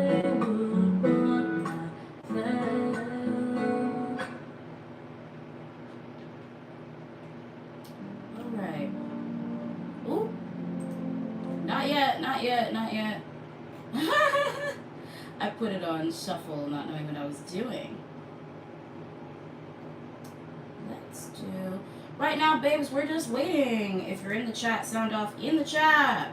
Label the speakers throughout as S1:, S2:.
S1: would want myself. Alright. Ooh. Not yet, not yet, not yet. I put it on shuffle, not knowing what I was doing. Let's do... Right now, babes, we're just waiting. If you're in the chat, sound off in the chat.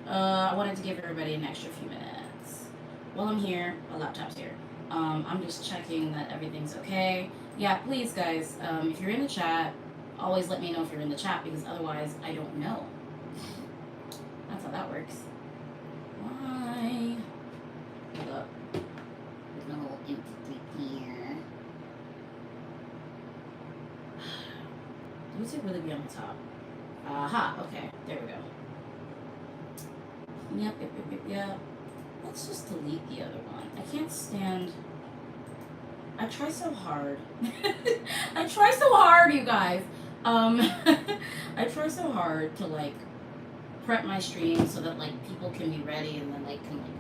S1: I wanted to give everybody an extra few minutes. While I'm here, my laptop's here. I'm just checking that everything's okay. Yeah, please, guys, if you're in the chat, always let me know if you're in the chat, because otherwise I don't know. That's how that works. Why? Hold up. There's no empty here. Does it really be on the top? Aha, okay. There we go. Yep. Let's just delete the other one. I can't stand... I try so hard. I try so hard, you guys. I try so hard to, like, prep my stream so that, like, people can be ready and then, like, can, like,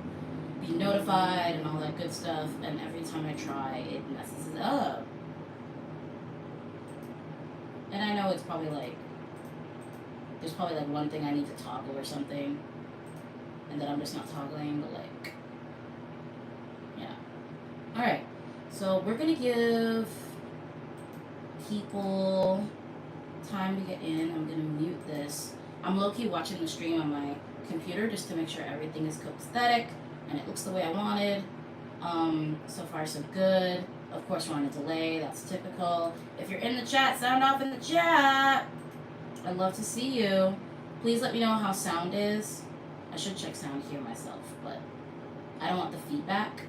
S1: be notified and all that good stuff. And every time I try, it messes it up. And I know it's probably, like... There's probably, like, one thing I need to toggle or something. And that I'm just not toggling, but, like... Yeah. Alright. So we're gonna give people time to get in. I'm gonna mute this. I'm low-key watching the stream on my computer just to make sure everything is copacetic and it looks the way I wanted. So far so good. Of course we're on a delay, that's typical. If you're in the chat, sound off in the chat. I'd love to see you. Please let me know how sound is. I should check sound here myself, but I don't want the feedback.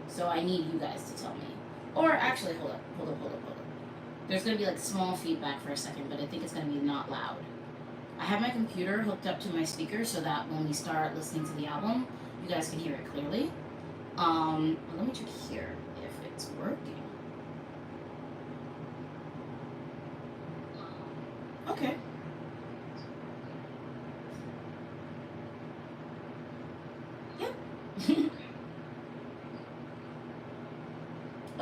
S1: So I need you guys to tell me. Or actually, hold up. There's going to be like small feedback for a second, but I think it's going to be not loud. I have my computer hooked up to my speaker so that when we start listening to the album, you guys can hear it clearly. Let me check here if it's working. Okay. Yep.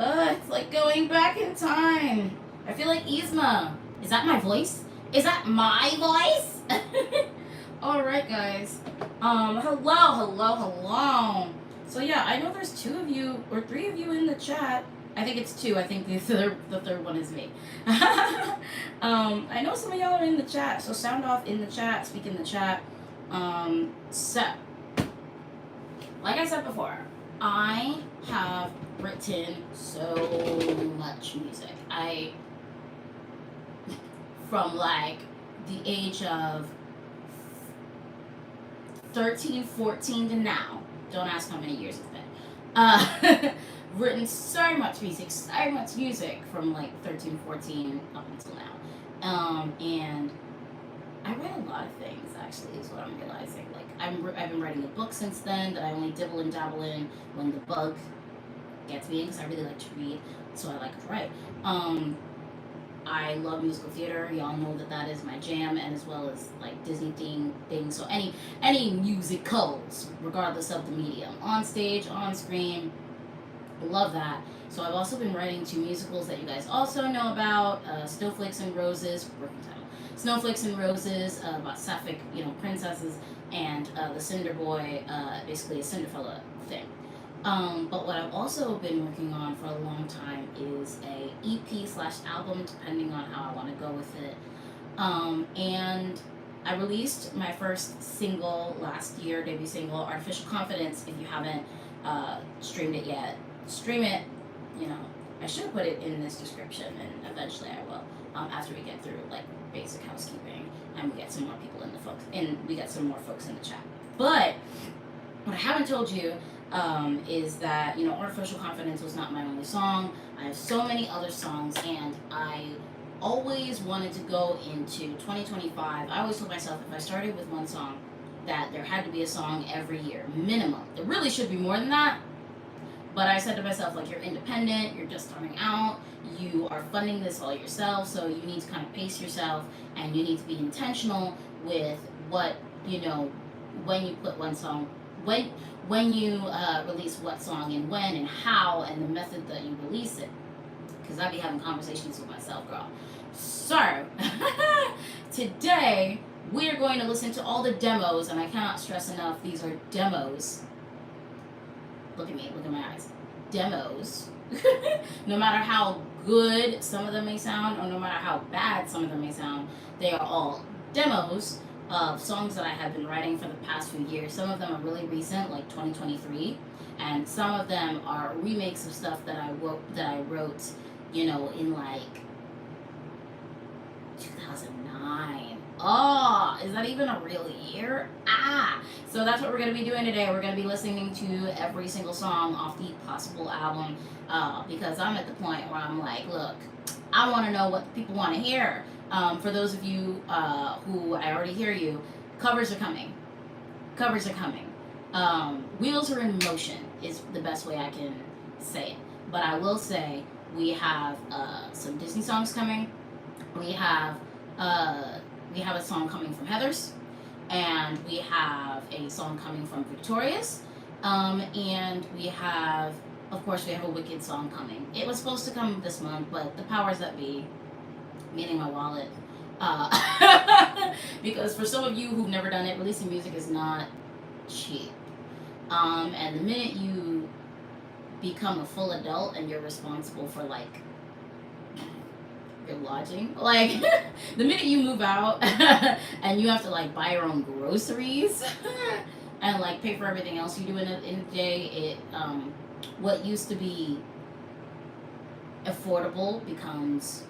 S1: It's like going back in time. I feel like Yzma. Is that my voice? Is that my voice? Alright, guys. Hello. So yeah, I know there's 2 of you or 3 of you in the chat. I think it's 2. I think the third one is me. I know some of y'all are in the chat, so sound off in the chat, speak in the chat. So, like I said before, I have written so much music. From like the age of 13, 14 to now, don't ask how many years it's been, written so much music from like 13, 14 up until now. And I read a lot of things, actually, is what I'm realizing. Like, I've been writing a book since then that I only dibble and dabble in when the bug gets me in, because I really like to read, so I like to write. I love musical theater. Y'all know that is my jam, and as well as like Disney theme things. So any musicals, regardless of the medium, on stage, on screen, love that. So I've also been writing 2 musicals that you guys also know about, Snowflakes and Roses, working title, Snowflakes and Roses, about sapphic, princesses, and the Cinder Boy, basically a Cinderfella thing. But what I've also been working on for a long time is a EP/album, depending on how I want to go with it. And I released my first single last year, debut single, Artificial Confidence. If you haven't streamed it yet, stream it. I should put it in this description, and eventually I will, after we get through like basic housekeeping and we get some more people in the folks, and we get some more folks in the chat. But what I haven't told you is that, Artificial Confidence was not my only song. I have so many other songs, and I always wanted to go into 2025. I always told myself if I started with one song, that there had to be a song every year, minimum. There really should be more than that. But I said to myself, like, you're independent, you're just starting out, you are funding this all yourself, so you need to kind of pace yourself, and you need to be intentional with what, when you put one song, when you release what song and when and how and the method that you release it. Because I be having conversations with myself, girl. So today we are going to listen to all the demos, and I cannot stress enough, these are demos. Look at me, look at my eyes. Demos. No matter how good some of them may sound, or no matter how bad some of them may sound, they are all demos of songs that I have been writing for the past few years. Some of them are really recent, like 2023, and some of them are remakes of stuff that I wrote, you know, in like 2009. Oh, is that even a real year? So that's what we're going to be doing today. We're going to be listening to every single song off the Possible album, because I'm at the point where I'm like, look, I want to know what the people want to hear. For those of you who I already hear you, covers are coming. Covers are coming. Wheels are in motion is the best way I can say it. But I will say we have some Disney songs coming. We have a song coming from Heathers, and we have a song coming from Victorious, and we have, of course, we have a Wicked song coming. It was supposed to come this month, but the powers that be, meaning my wallet, because for some of you who've never done it, releasing music is not cheap, and the minute you become a full adult and you're responsible for like your lodging, like the minute you move out and you have to like buy your own groceries and like pay for everything else you do in a day, it what used to be affordable becomes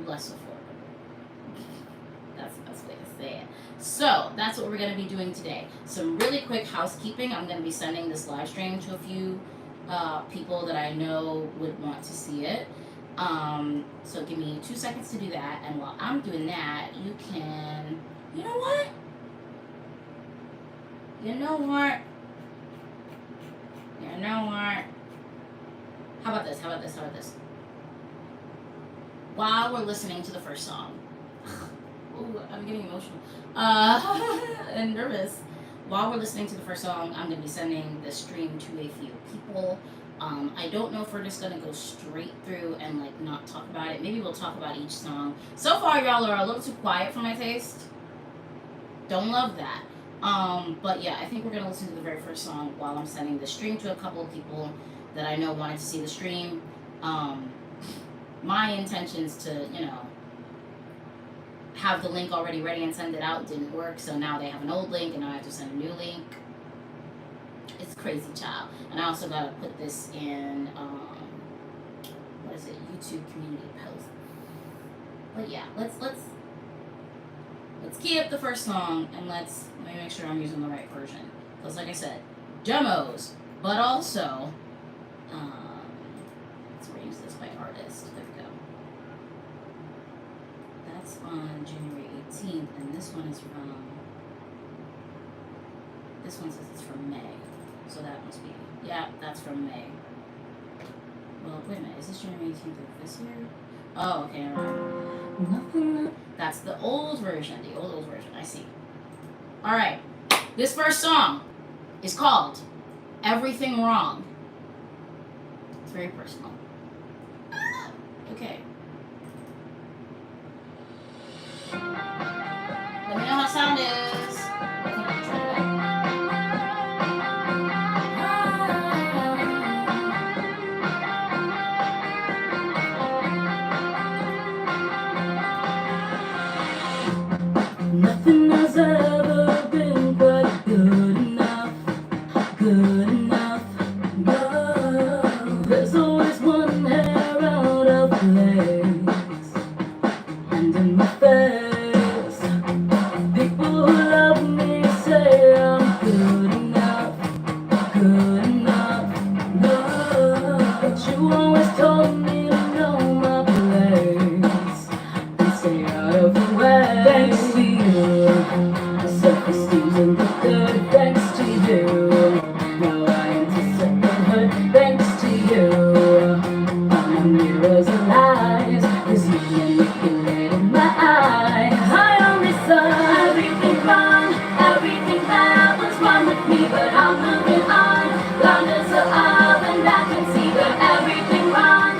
S1: less affordable. That's the best way to say it. So that's what we're going to be doing today. Some really quick housekeeping. I'm going to be sending this live stream to a few people that I know would want to see it. So give me 2 seconds to do that, and while I'm doing that, you can, you know what? How about this? While we're listening to the first song, ooh, I'm getting emotional, and nervous. While we're listening to the first song, I'm going to be sending the stream to a few people. I don't know if we're just going to go straight through and like not talk about it. Maybe we'll talk about each song. So far, y'all are a little too quiet for my taste. Don't love that. But yeah, I think we're going to listen to the very first song while I'm sending the stream to a couple of people that I know wanted to see the stream. My intentions to, you know, have the link already ready and send it out didn't work, so now they have an old link and now I have to send a new link. It's crazy, child. And I also gotta put this in what is it, YouTube community post. But yeah, let's key up the first song, and let me make sure I'm using the right version, because like I said, demos, but also let's arrange this by artist. There we go. That's on January 18th, and this one says it's from May. So that must be, yeah, that's from May. Well, wait a minute, is this January 18th of this year? Oh, okay, alright. That's the old version, old version, I see. Alright, this first song is called Everything Wrong. It's very personal. Okay. Let me know how sound is. I think I'll try that. Nothing has ever been quite good enough, no. There's always one hair out of place, and in my face, people who love me say I'm good enough, no. But you always told me to know my place and stay out of the way. Thanks to you, self-esteem's in the good. Thanks to you, now me, but I'm moving on. Blinders are up and I can see that everything wrong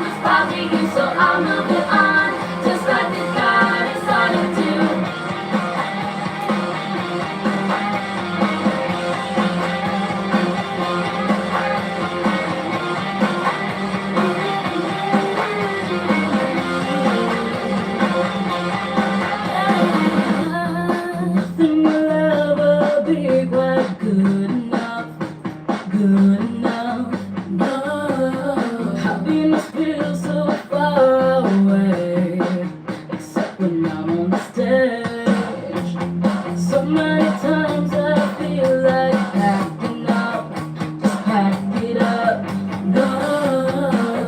S1: was probably you, so I'm moving on. Just like this guy started to. Nothing will ever be quite good enough, good enough. No, happiness feels so far away, except when I'm on the stage. So many times I feel like acting up, just pack it up. No,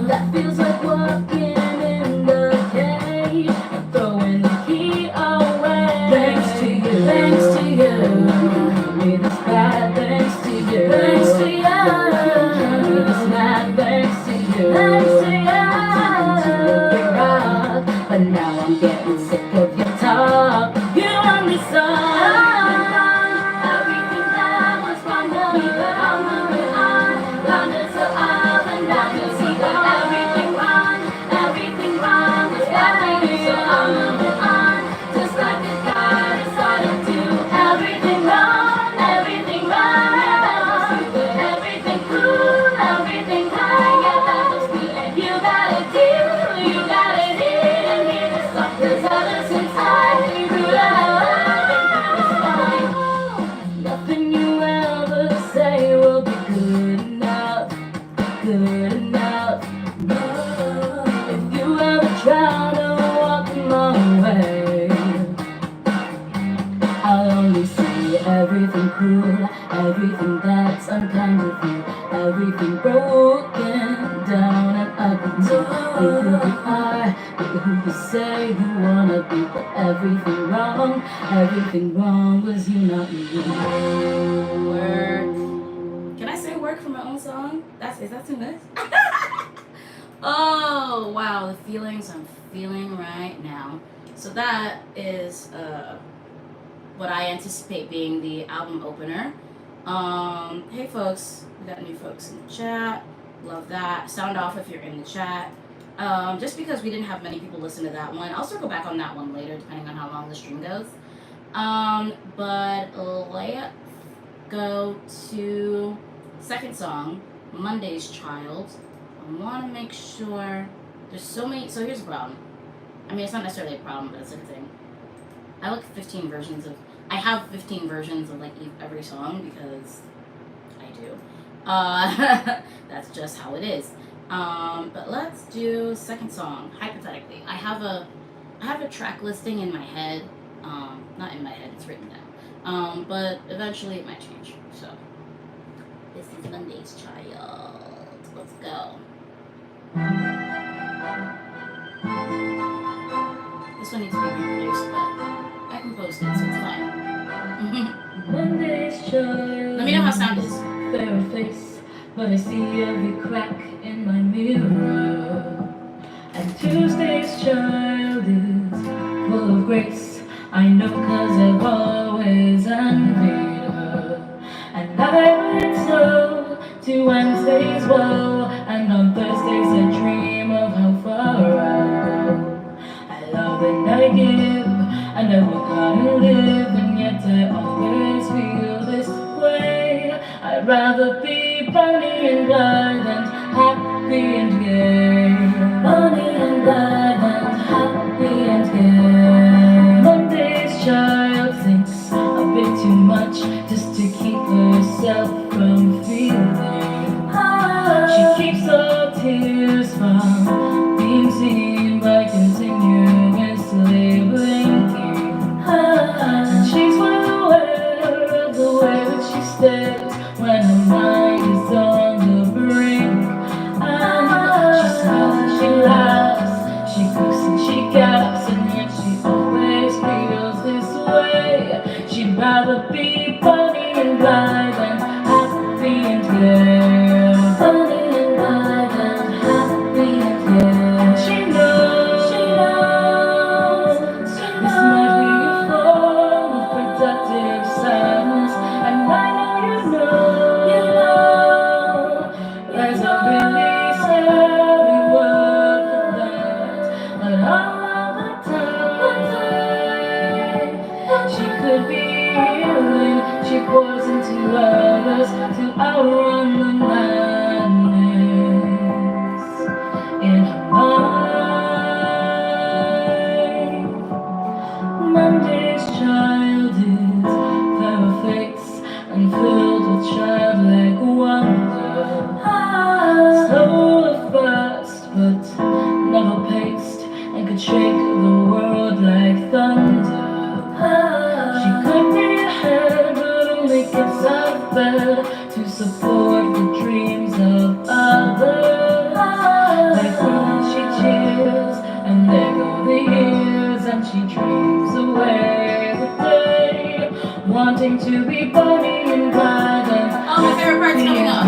S1: that feels like walking in the cage and throwing the key away. Thanks to you, thanks to you. Made this bad, thanks to you, thanks to you. Made this mad, thanks to you, thanks to you. To a big rock, but now I'm getting sick of your talk. You only saw everything that was wrong with me, but I'm moving on. Blinders are up and I can see that everything wrong was happening, so I'm moving on. Just like this guy decided to. Everything wrong, everything right. Everything cool, everything high. Yeah, that was me, and you got it deal, you got it in. Hear the stuff, 'cause ever since I grew up, nothing you ever say will be good enough, good enough. No, if you ever try to walk my way, I'll only see everything cruel, everything that's unkind of you, everything broken down and ugly too. Be who you are, be who you say you wanna be, but everything wrong was you, not me. Work. Can I say work for my own song? Is that too much? Oh wow, the feelings I'm feeling right now. So that is what I anticipate being the album opener. Hey folks, we got new folks in the chat. Love that. Sound off if you're in the chat. Just because we didn't have many people listen to that one, I'll circle back on that one later, depending on how long the stream goes. But let's go to second song, Monday's Child. I want to make sure there's so many. So here's the problem. I mean, it's not necessarily a problem, but it's a thing. I have 15 versions of. I have 15 versions of like every song because I do. That's just how it is. But let's do second song. Hypothetically, I have a track listing in my head. Not in my head. It's written down. But eventually it might change. So this is Monday's Child. Let's go. This one needs to be reproduced, but I composed it, so it's fine. Monday's Child. Let me know how sound is. Fair face, but I see every crack in my mirror. And Tuesday's Child is full of grace. I know 'cause I've always envied her. And I went so to Wednesday's woe, and on Thursdays I dream of how far I'll go. I love and I give, and I work hard and live, and yet I always feel this way. I'd rather be Bonnie and Clyde than happy and gay. Bonnie and Clyde than happy and gay. Monday's Child thinks a bit too much just to keep herself from feeling. She keeps her tears from being seen by continuously blinking. And she's well aware of the way that she stares when her mind is on the brink. And she smiles and she laughs, she cooks and she gaps, and yet she always feels this way. She'd rather be Bonnie and Clyde than happy and gay. Bonnie and Clyde than happy and gay. She knows this might be a form of productive sadness,
S2: to others to outrun the madness in her mind. Monday's child is perfect and filled with childlike wonder. Slow at first, but never paced, and could shake the world like thunder. She could be ahead, but only gets out of bed to support the dreams of others. Like when she cheers, and there go the years, and she dreams away the day, wanting to be Bonnie and Clyde and
S1: Oh, my favorite part's coming up.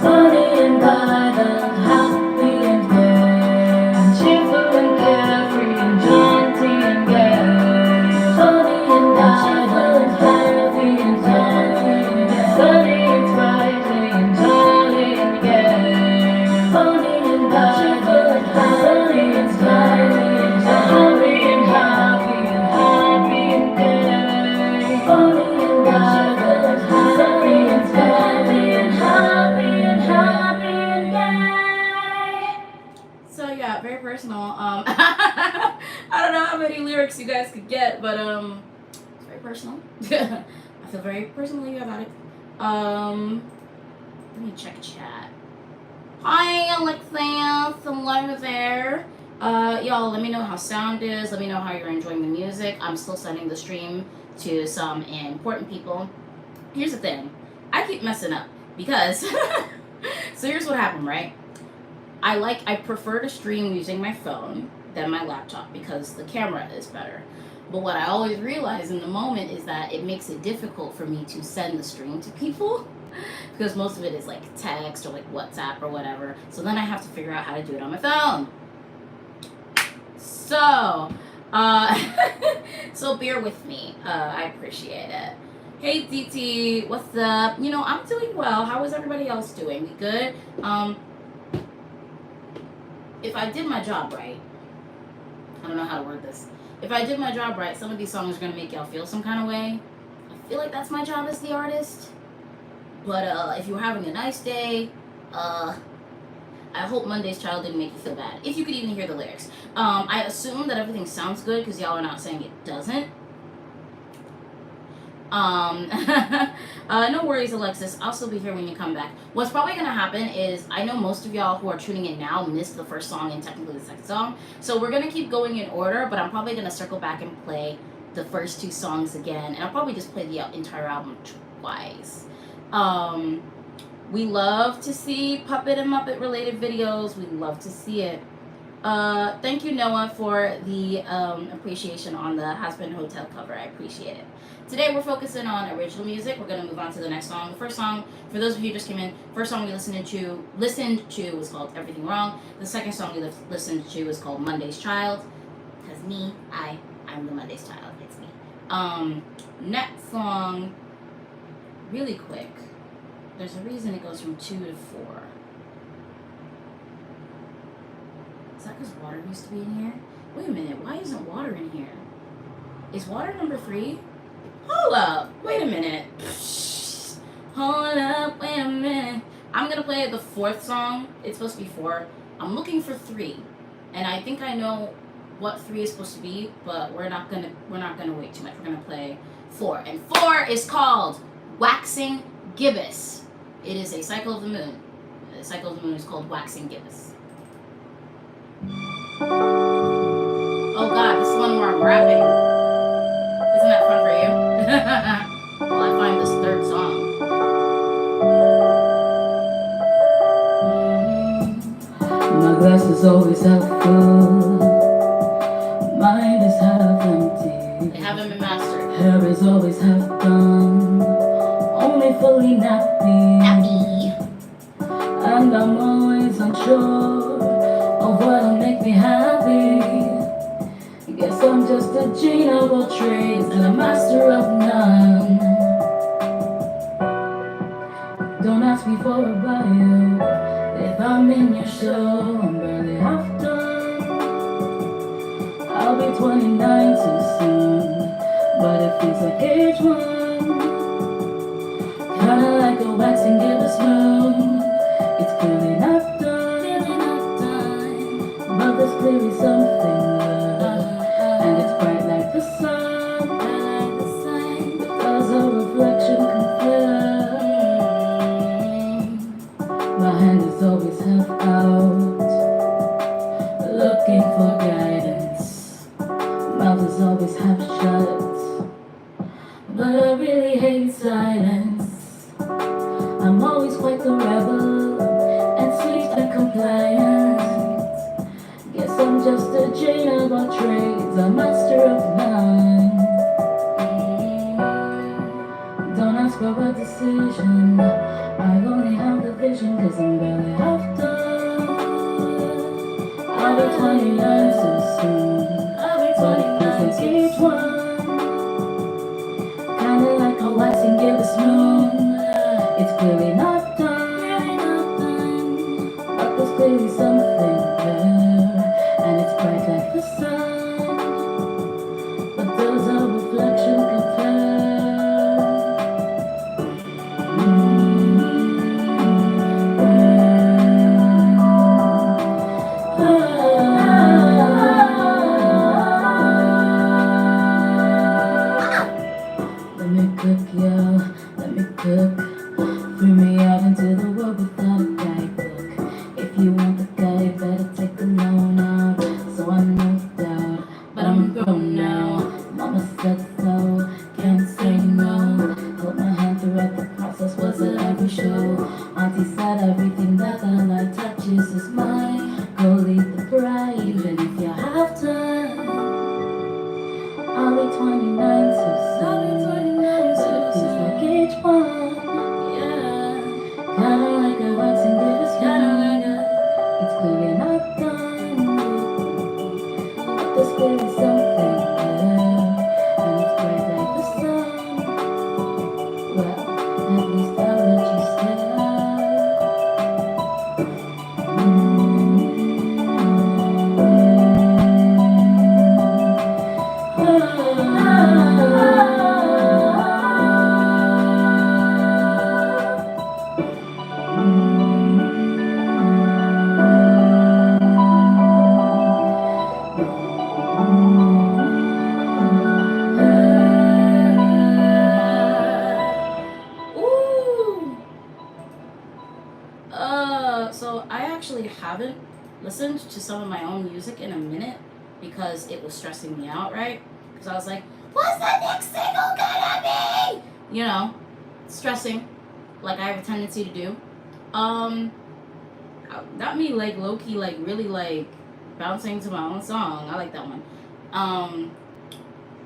S2: Bonnie and Clyde and happy and gay, and cheerful and carefree and jaunty and gay. Bonnie and Clyde and happy and gay, sunny and sprightly and jolly and gay. Bonnie and Clyde and sunny and sprightly and jolly and happy and gay. Bonnie and Clyde and sunny and sprightly and happy and gay.
S1: So yeah, very personal. I don't know how many lyrics you guys could get, but it's very personal. I feel very personally about it. Let me check chat. Hi Alexia, hello there. Y'all, let me know how sound is. Let me know how you're enjoying the music. I'm still sending the stream to some important people. Here's the thing, I keep messing up because so here's what happened, right? I prefer to stream using my phone than my laptop because the camera is better. But what I always realize in the moment is that it makes it difficult for me to send the stream to people because most of it is like text or like WhatsApp or whatever. So then I have to figure out how to do it on my phone. So, so bear with me. I appreciate it. Hey DT, what's up? You know, I'm doing well. How is everybody else doing? We good? If I did my job right, I don't know how to word this. If I did my job right, some of these songs are gonna make y'all feel some kind of way. I feel like that's my job as the artist. But if you're having a nice day, I hope Monday's Child didn't make you feel bad. If you could even hear the lyrics. I assume that everything sounds good because y'all are not saying it doesn't. No worries, Alexis. I'll still be here when you come back. What's probably gonna happen is I know most of y'all who are tuning in now missed the first song and technically the second song. So we're gonna keep going in order, but I'm probably gonna circle back and play the first two songs again, and I'll probably just play the entire album twice. We love to see Puppet and Muppet related videos. We love to see it. Thank you, Noah, for the appreciation on the Husband Hotel cover. I appreciate it. Today we're focusing on original music. We're going to move on to the next song. The first song, for those of you who just came in, first song we listened to was called Everything Wrong. The second song we listened to was called Monday's Child. Because I'm the Monday's Child. It's me. Next song, really quick. There's a reason it goes from 2 to 4. Is that because water used to be in here? Wait a minute, why isn't water in here? Is water number 3? Hold up, wait a minute. Hold up, wait a minute. I'm gonna play the 4th song. It's supposed to be 4. I'm looking for 3. And I think I know what 3 is supposed to be, but we're not gonna wait too much. We're gonna play 4. And 4 is called Waxing Gibbous. It is a cycle of the moon. The cycle of the moon is called Waxing Gibbous. Oh god, this is one where I'm rapping. Isn't that fun for you? Well, I find this 3rd song.
S2: My glass is always half full, mine is half empty.
S1: They haven't been mastered.
S2: Hair is always half done, only fully nappy. And I'm always unsure of what'll make me happy. Guess I'm just a gene of all trades and a master of none. Don't ask me for a bio. If I'm in your show, I'm barely half done. I'll be 29 too soon, but it feels like age 1. ask for a decision. I only have the vision, cause I'm barely half done. I'll be 29 so soon. I'll be 29 so each one. Kinda like a waxing gibbous moon. It's clearly not done. But there's clearly something there. And it's bright like the sun. But does our reflection compare? Let me cook, yo, let me cook. Threw me out into the world without a guidebook. If you want the guide, better take the loan out. So I no doubt, but I'm grown now. Mama said so, can't say no. Held my hand throughout the process, was at every show. Auntie said everything that the light touches is mine. Go lead the bride, even if you have time. I'll be 29 so soon. But it feels like each one. Kinda like a waxing gibbous moon. It's clearly not done. But there's clearly something there. And it's bright like the sun. Well, at least I'll let you stay.
S1: So I actually haven't listened to some of my own music in a minute because it was stressing me out, right? Because I was like, what's the next single gonna be? You know, stressing, like I have a tendency to do. Got me like low key, like really like bouncing to my own song. I like that one.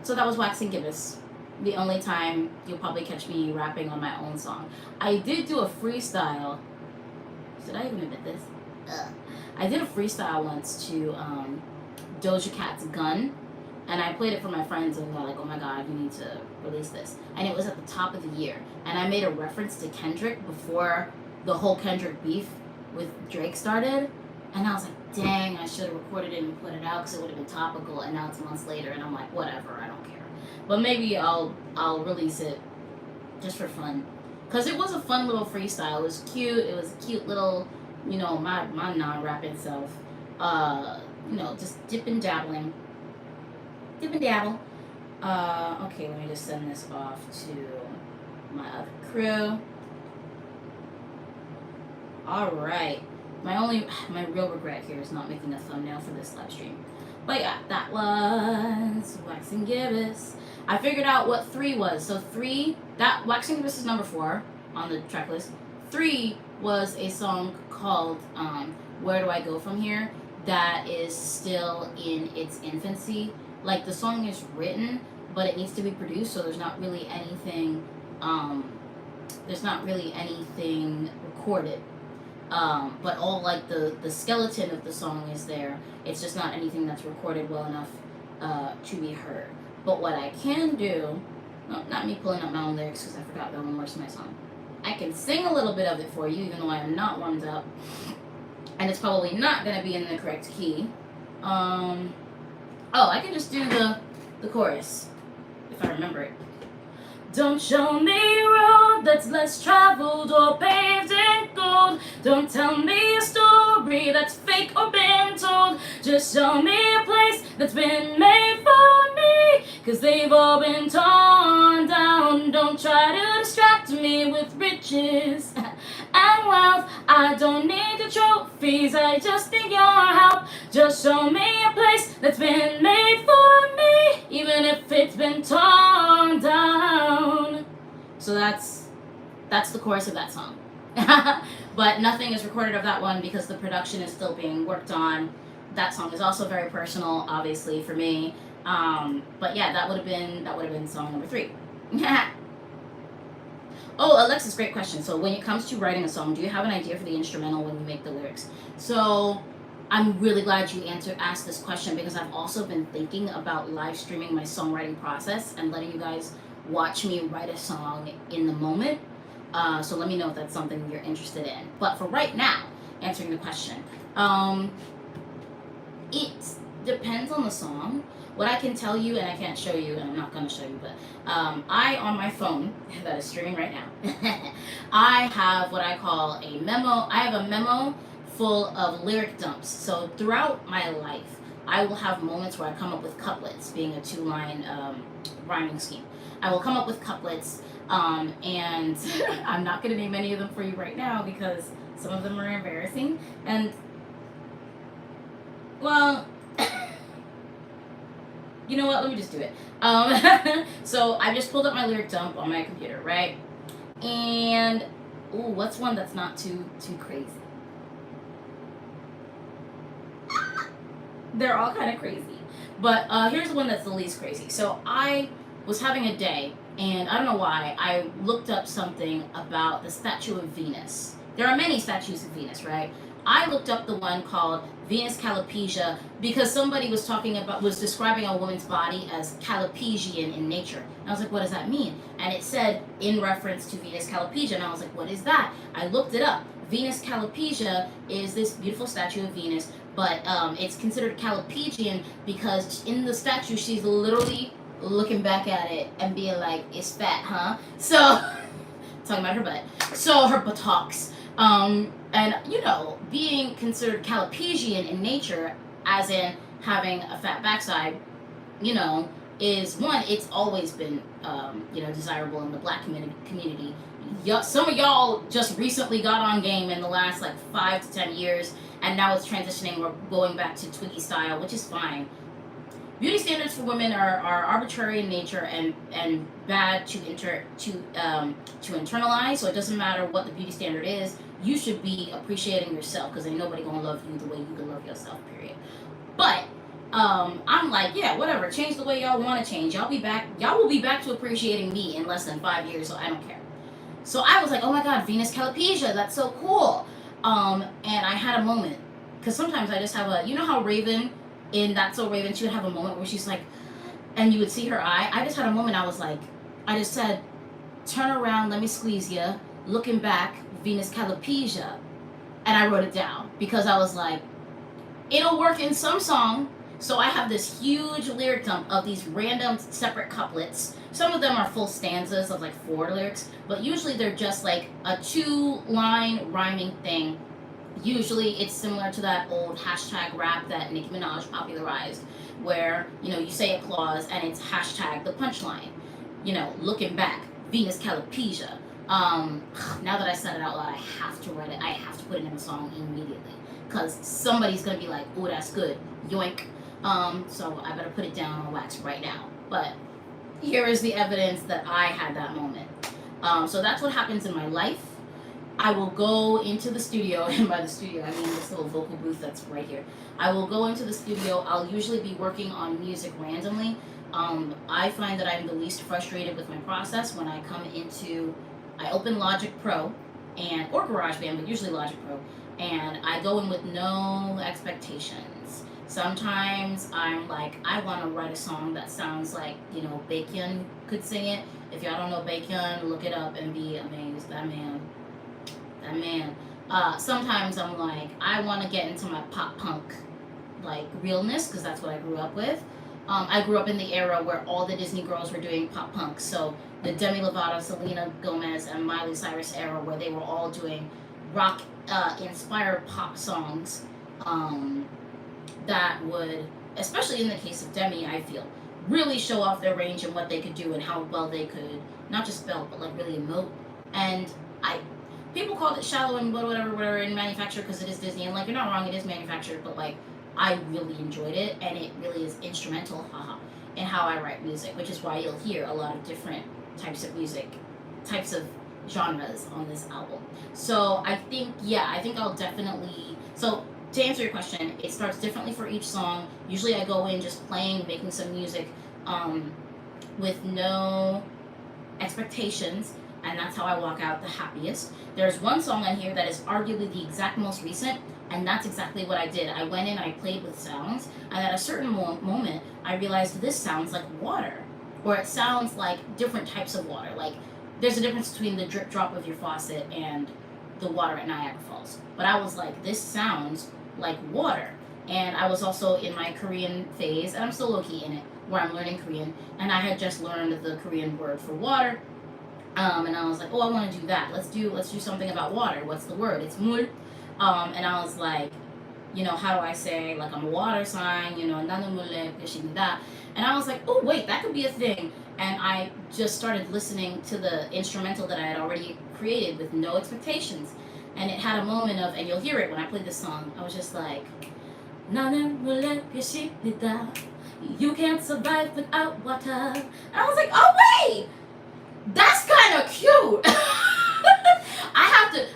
S1: So that was Waxing Gibbous. The only time you'll probably catch me rapping on my own song. I did do a freestyle. Did I even admit this? I did a freestyle once to Doja Cat's Gun, and I played it for my friends, and they're like, "Oh my God, you need to release this!" And it was at the top of the year, and I made a reference to Kendrick before the whole Kendrick beef with Drake started, and I was like, "Dang, I should have recorded it and put it out because it would have been topical." And now it's months later, and I'm like, "Whatever, I don't care." But maybe I'll release it just for fun. Because it was a fun little freestyle. It was cute. It was a cute little, you know, my non-rapping self. You know, just dip and dabbling. Dip and dabble. Okay, let me just send this off to my other crew. Alright. My real regret here is not making a thumbnail for this live stream. But yeah, that was Waxing Gibbous. I figured out what 3 was. So 3, that Waxing Gibbous is number 4 on the track list. 3 was a song called Where Do I Go From Here that is still in its infancy. Like the song is written, but it needs to be produced, so there's not really anything recorded. But all like the skeleton of the song is there. It's just not anything that's recorded well enough to be heard. But what I can do, not me pulling up my own lyrics because I forgot the one words of my song. I can sing a little bit of it for you, even though I am not warmed up. And it's probably not going to be in the correct key. I can just do the chorus, if I remember it. Don't show me a road that's less traveled or paved in gold. Don't tell me a story that's fake or been told. Just show me a place that's been made for me, 'cause they've all been torn down. Don't try to distract me with riches and wealth. I don't need the trophies, I just need your help. Just show me a place that's been made for me, even if it's been torn down. So that's the chorus of that song. But nothing is recorded of that one because the production is still being worked on. That song is also very personal, obviously, for me. But yeah, that would have been song number 3. Oh, Alexis, great question. So when it comes to writing a song, do you have an idea for the instrumental when you make the lyrics? So I'm really glad you asked this question because I've also been thinking about live streaming my songwriting process and letting you guys watch me write a song in the moment. So let me know if that's something you're interested in. But for right now, answering the question, it depends on the song. What I can tell you, and I can't show you, and I'm not going to show you, but I, on my phone, that is streaming right now, I have what I call a memo. I have a memo full of lyric dumps. So throughout my life, I will have moments where I come up with couplets, being a two-line rhyming scheme. I will come up with couplets, and I'm not going to name any of them for you right now because some of them are embarrassing. And, well, you know what? Let me just do it. So I just pulled up my lyric dump on my computer, right? And, ooh, what's one that's not too crazy? They're all kind of crazy. But here's the one that's the least crazy. So I was having a day, and I don't know why, I looked up something about the statue of Venus. There are many statues of Venus, right? I looked up the one called Venus Callipygia because somebody was describing a woman's body as Callipygian in nature. And I was like, what does that mean? And it said in reference to Venus Callipygia, and I was like, what is that? I looked it up. Venus Callipygia is this beautiful statue of Venus, but it's considered Callipygian because in the statue she's literally looking back at it and being like, it's fat, huh? So, talking about her butt. So, her buttocks. And, you know, being considered Callipygian in nature, as in having a fat backside, you know, is one, it's always been, you know, desirable in the black community. Some of y'all just recently got on game in the last, like, 5 to 10 years, and now it's transitioning. We're going back to Twiggy style, which is fine. Beauty standards for women are arbitrary in nature and bad to internalize. So it doesn't matter what the beauty standard is. You should be appreciating yourself because ain't nobody gonna love you the way you can love yourself. Period. But I'm like, yeah, whatever. Change the way y'all want to change. Y'all will be back to appreciating me in less than 5 years. So I don't care. So I was like, oh my God, Venus Callipygia. That's so cool. And I had a moment because sometimes I just have a, you know how Raven in That's So Raven, she would have a moment where she's like, and you would see her eye. I just had a moment. I was like, I just said, turn around, let me squeeze you. Looking back, Venus Callipygia. And I wrote it down because I was like, it'll work in some song. So I have this huge lyric dump of these random separate couplets. Some of them are full stanzas of like 4 lyrics, but usually they're just like a 2-line rhyming thing. Usually it's similar to that old hashtag rap that Nicki Minaj popularized, where, you know, you say a clause and it's hashtag the punchline. You know, looking back, Venus Callipygia. Now that I said it out loud, I have to write it. I have to put it in the song immediately because somebody's gonna be like, "Oh, that's good, yoink." So I better put it down on wax right now. But here is the evidence that I had that moment. So that's what happens in my life. I will go into the studio, and by the studio, I mean this little vocal booth that's right here. I will go into the studio. I'll usually be working on music randomly. I find that I'm the least frustrated with my process when I open Logic Pro or GarageBand, but usually Logic Pro, and I go in with no expectations. Sometimes I'm like, I want to write a song that sounds like, you know, Baekhyun could sing it. If y'all don't know Baekhyun, look it up and be amazed. That man. Sometimes I'm like, I want to get into my pop punk, like, realness, because that's what I grew up with. I grew up in the era where all the Disney girls were doing pop punk. So the Demi Lovato, Selena Gomez, and Miley Cyrus era where they were all doing rock inspired pop songs that would, especially in the case of Demi, I feel, really show off their range and what they could do and how well they could not just spell but like really emote. And people called it shallow and whatever in manufactured because it is Disney, and like, you're not wrong, it is manufactured, but like, I really enjoyed it, and it really is instrumental, in how I write music, which is why you'll hear a lot of different types of music, types of genres on this album. So I think I'll definitely, so to answer your question, it starts differently for each song. Usually I go in just playing, making some music, with no expectations. and that's how I walk out the happiest. There's one song on here that is arguably the exact most recent, and that's exactly what I did. I went in, I played with sounds, and at a certain moment, I realized this sounds like water, or it sounds like different types of water. Like, there's a difference between the drip drop of your faucet and the water at Niagara Falls. But I was like, this sounds like water. And I was also in my Korean phase, and I'm still low-key in it, where I'm learning Korean, and I had just learned the Korean word for water. And I was like, oh, I want to do that. Let's do something about water. What's the word? It's 물. And I was like, how do I say, like, I'm a water sign, 나는 물에 빛입니다. And I was like, oh, wait, that could be a thing. And I just started listening to the instrumental that I had already created with no expectations. And it had a moment of, and you'll hear it when I play this song, I was just like, 나는 물에 빛입니다. You can't survive without water. And I was like, oh, wait, that's kind of cute.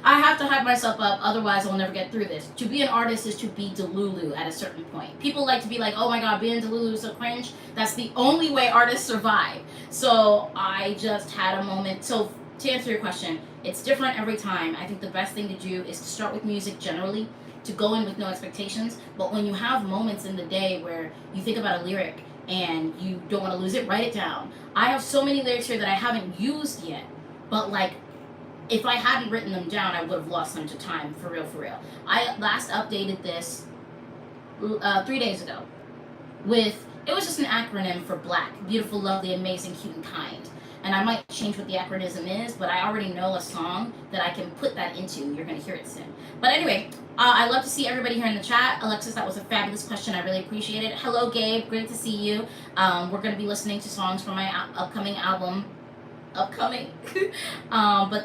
S1: I have to hype myself up, otherwise I'll never get through this. To be an artist is to be Delulu at a certain point. People like to be like, oh my god, being Delulu is so cringe. That's the only way artists survive. So I just had a moment. So to answer your question, it's different every time. I think the best thing to do is to start with music generally, to go in with no expectations. But when you have moments in the day where you think about a lyric and you don't want to lose it, write it down. I have so many lyrics here that I haven't used yet, but like, if I hadn't written them down, I would have lost them to time, for real. I last updated this 3 days ago with, it was just an acronym for BLACK, beautiful, lovely, amazing, cute, and kind. And I might change what the acronym is, but I already know a song that I can put that into. You're going to hear it soon. But anyway, I love to see everybody here in the chat. Alexis, that was a fabulous question. I really appreciate it. Hello, Gabe. Great to see you. We're going to be listening to songs from my upcoming album. But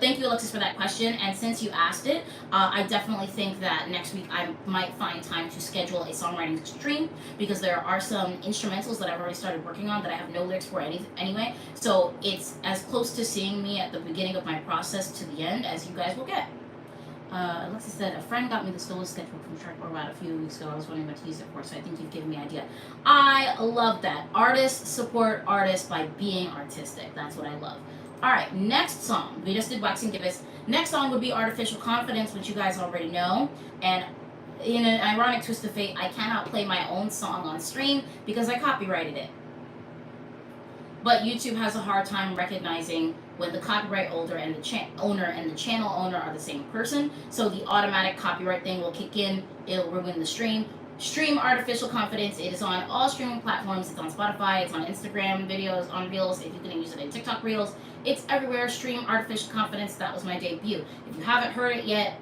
S1: thank you, Alexis, for that question. And since you asked it, I definitely think that next week I might find time to schedule a songwriting stream, because there are some instrumentals that I've already started working on that I have no lyrics for anyway. So it's as close to seeing me at the beginning of my process to the end as you guys will get. Alexis said, a friend got me the solo sketchbook from Sharkboard about a few weeks ago. I was wondering what to use it for, so I think you've given me an idea. I love that. Artists support artists by being artistic. That's what I love. Alright, next song. We just did Waxing Gibbous. Next song would be Artificial Confidence, which you guys already know. And in an ironic twist of fate, I cannot play my own song on stream because I copyrighted it. But YouTube has a hard time recognizing when the copyright owner and the channel owner are the same person. So the automatic copyright thing will kick in. It'll ruin the stream. Stream Artificial Confidence. It is on all streaming platforms. It's on Spotify. It's on Instagram videos, on Reels. If you're going to use it in TikTok Reels, it's everywhere. Stream Artificial Confidence. That was my debut. If you haven't heard it yet,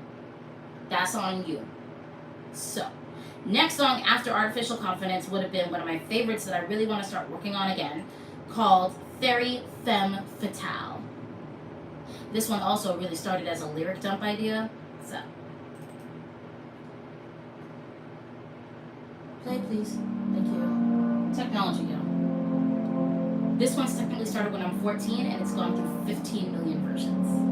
S1: that's on you. So, next song after Artificial Confidence would have been one of my favorites that I really want to start working on again, called Fairy Femme Fatale. This one also really started as a lyric dump idea. So, play please. Thank you. Technology, yo. This one's technically started when I'm 14 and it's gone through 15 million versions.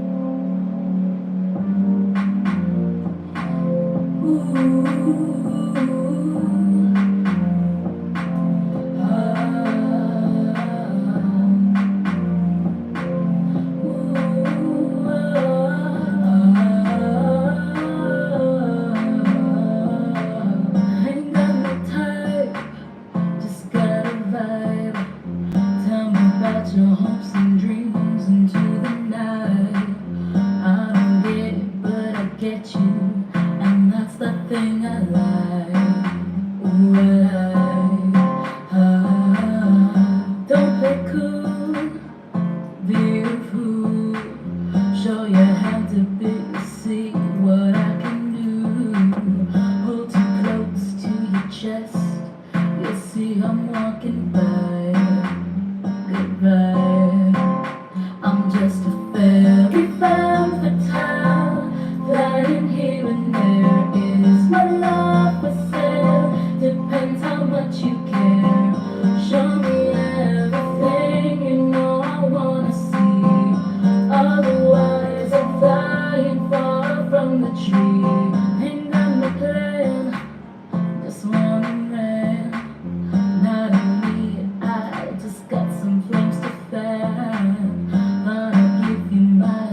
S1: Give you my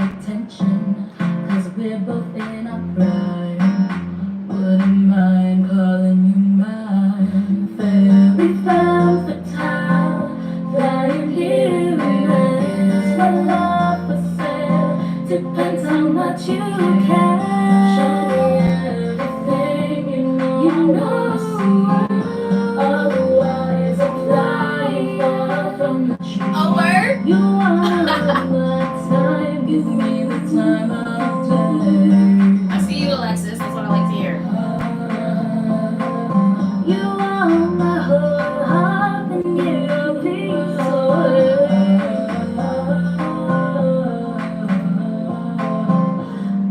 S2: That's how much you care. Show me everything you know. Otherwise, I'm flying far from the truth.
S1: A word?
S2: You are my time. Give me the time of day.
S1: I see you, Alexis. That's what I like to hear.
S2: You are my whole heart and you're a piece away.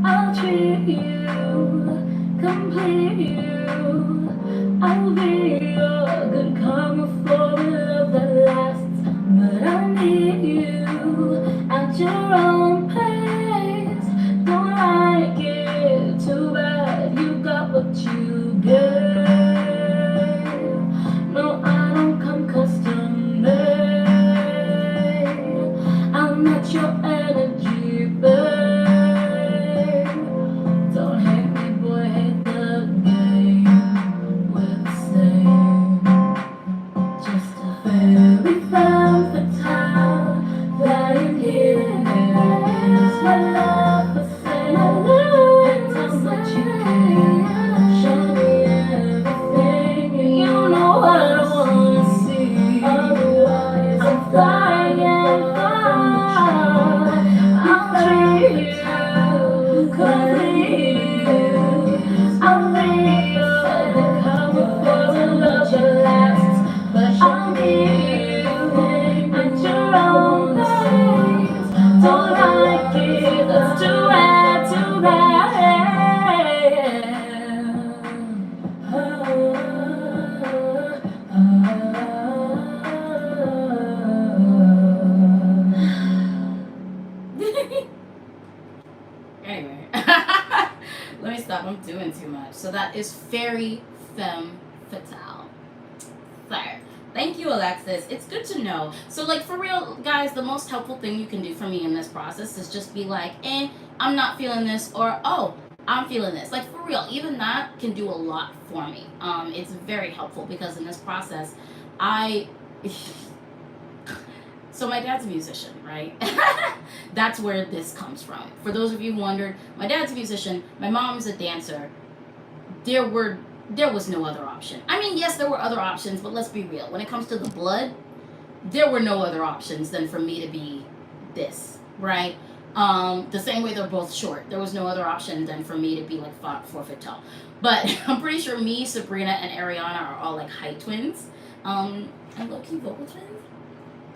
S2: I'll treat you, complete you. I'll be your good karma for the love that lasts. But I need you at your own pace. Don't like it too bad. You got what you gave. No, I don't come custom made. I'm not your energy, babe. Don't hate me, boy, hate the game. We're the same. Just a fairy femme fatale flying here and there. It's my love for sale. And how much you care. Show me everything. You know what I wanna see. Otherwise, I'm flying far. I'll treat you complete. I'll be your cover for the love that lasts. But I'll be you at your own pace. Don't like it, that's too bad, too bad.
S1: Anyway, let me stop. I'm doing too much. So that is Fairy Femme Fatale. There. Thank you, Alexis. It's good to know. So, like, for real, guys, the most helpful thing you can do for me in this process is just be like, I'm not feeling this, or, oh, I'm feeling this. Like, for real, even that can do a lot for me. It's very helpful because in this process, So my dad's a musician, right? That's where this comes from. For those of you who wondered, my dad's a musician, my mom's a dancer. There was no other option. I mean, yes, there were other options, but let's be real. When it comes to the blood, there were no other options than for me to be this, right? The same way they're both short. There was no other option than for me to be like 4 foot tall. But I'm pretty sure me, Sabrina, and Ariana are all like height twins. And low-key vocal twins.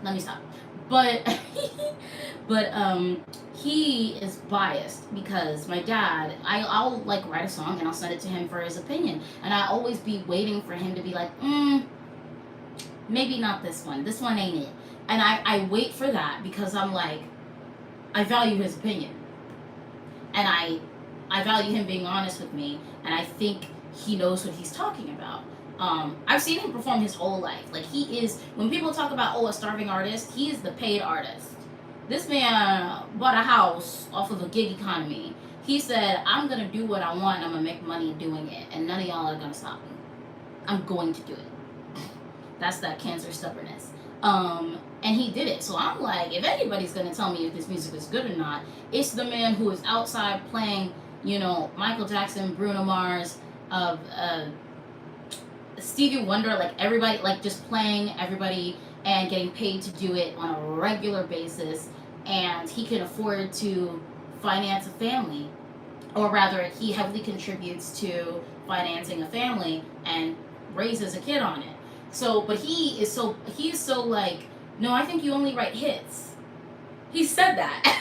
S1: Let me stop. But he is biased because my dad, I'll like write a song and I'll send it to him for his opinion, and I always be waiting for him to be like, maybe not this one. This one ain't it. And I wait for that because I'm like, I value his opinion, and I value him being honest with me, and I think he knows what he's talking about. I've seen him perform his whole life. Like, he is, when people talk about, a starving artist, he is the paid artist. This man bought a house off of a gig economy. He said, I'm going to do what I want. I'm going to make money doing it. And none of y'all are going to stop me. I'm going to do it. That's that Cancer stubbornness. And he did it. So I'm like, if anybody's going to tell me if this music is good or not, it's the man who is outside playing, Michael Jackson, Bruno Mars, Stevie Wonder, like everybody, like just playing everybody and getting paid to do it on a regular basis, and he can afford to finance a family, or rather he heavily contributes to financing a family and raises a kid on it. So, but he is so like, no, I think you only write hits. He said that.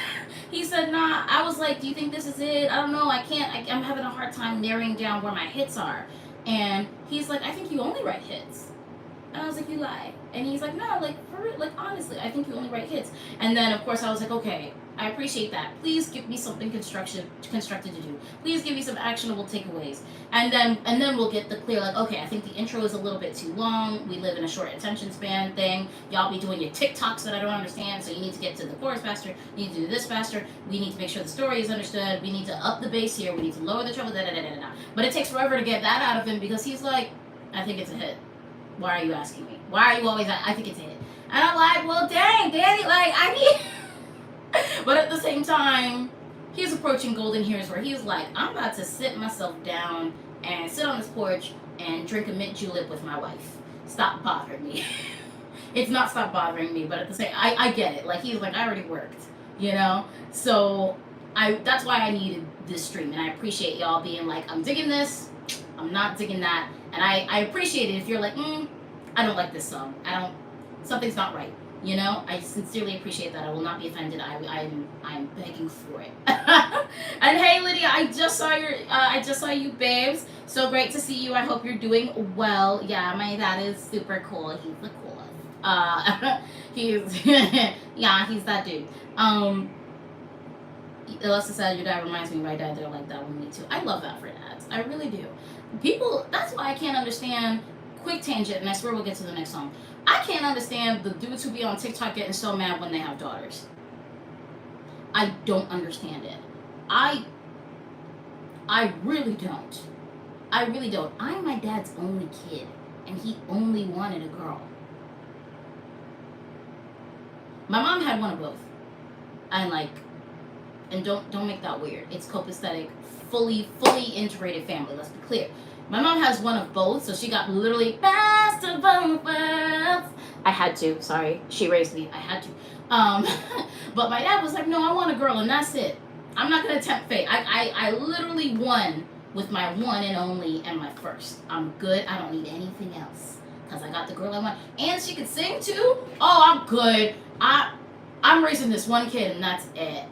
S1: He said, nah. I was like, do you think this is it? I don't know. I'm having a hard time narrowing down where my hits are. And he's like, I think you only write hits. And I was like, you lie. And he's like, no, like, for real, like, honestly, I think you only write hits. And then, of course, I was like, okay, I appreciate that. Please give me something constructed to do. Please give me some actionable takeaways. And then we'll get the clear, like, okay, I think the intro is a little bit too long. We live in a short attention span thing. Y'all be doing your TikToks that I don't understand, so you need to get to the chorus faster. You need to do this faster. We need to make sure the story is understood. We need to up the bass here. We need to lower the treble, da-da-da-da-da. But it takes forever to get that out of him because he's like, I think it's a hit. Why are you asking me? Why are you always I think it's a hit? And I'm like, well, dang, Daddy, like, I need... But at the same time, he's approaching golden years where he's like, I'm about to sit myself down and sit on this porch and drink a mint julep with my wife. Stop bothering me. It's not stop bothering me, but at the same, I get it. Like, he's like, I already worked, you know? So that's why I needed this stream, and I appreciate y'all being like, I'm digging this, I'm not digging that, and I appreciate it if you're like, I don't like this song, something's not right, you know? I sincerely appreciate that. I will not be offended. I'm begging for it. And hey, Lydia, I just saw you, babes. So great to see you. I hope you're doing well. Yeah, my dad is super cool. He's the coolest. Yeah, he's that dude. Alyssa said, your dad reminds me of my dad. They're like that with me too. I love that for dads. I really do. People, that's why I can't understand, quick tangent, and I swear we'll get to the next song. I can't understand the dudes who be on TikTok getting so mad when they have daughters. I don't understand it. I really don't. I really don't. I'm my dad's only kid, and he only wanted a girl. My mom had one of both. And don't make that weird. It's copacetic, fully integrated family. Let's be clear. My mom has one of both, so she got literally best of both worlds. I had to. Sorry, she raised me. I had to. But my dad was like, no, I want a girl, and that's it. I'm not gonna tempt fate. I literally won with my one and only and my first. I'm good. I don't need anything else because I got the girl I want, and she could sing too. Oh, I'm good. I'm raising this one kid, and that's it.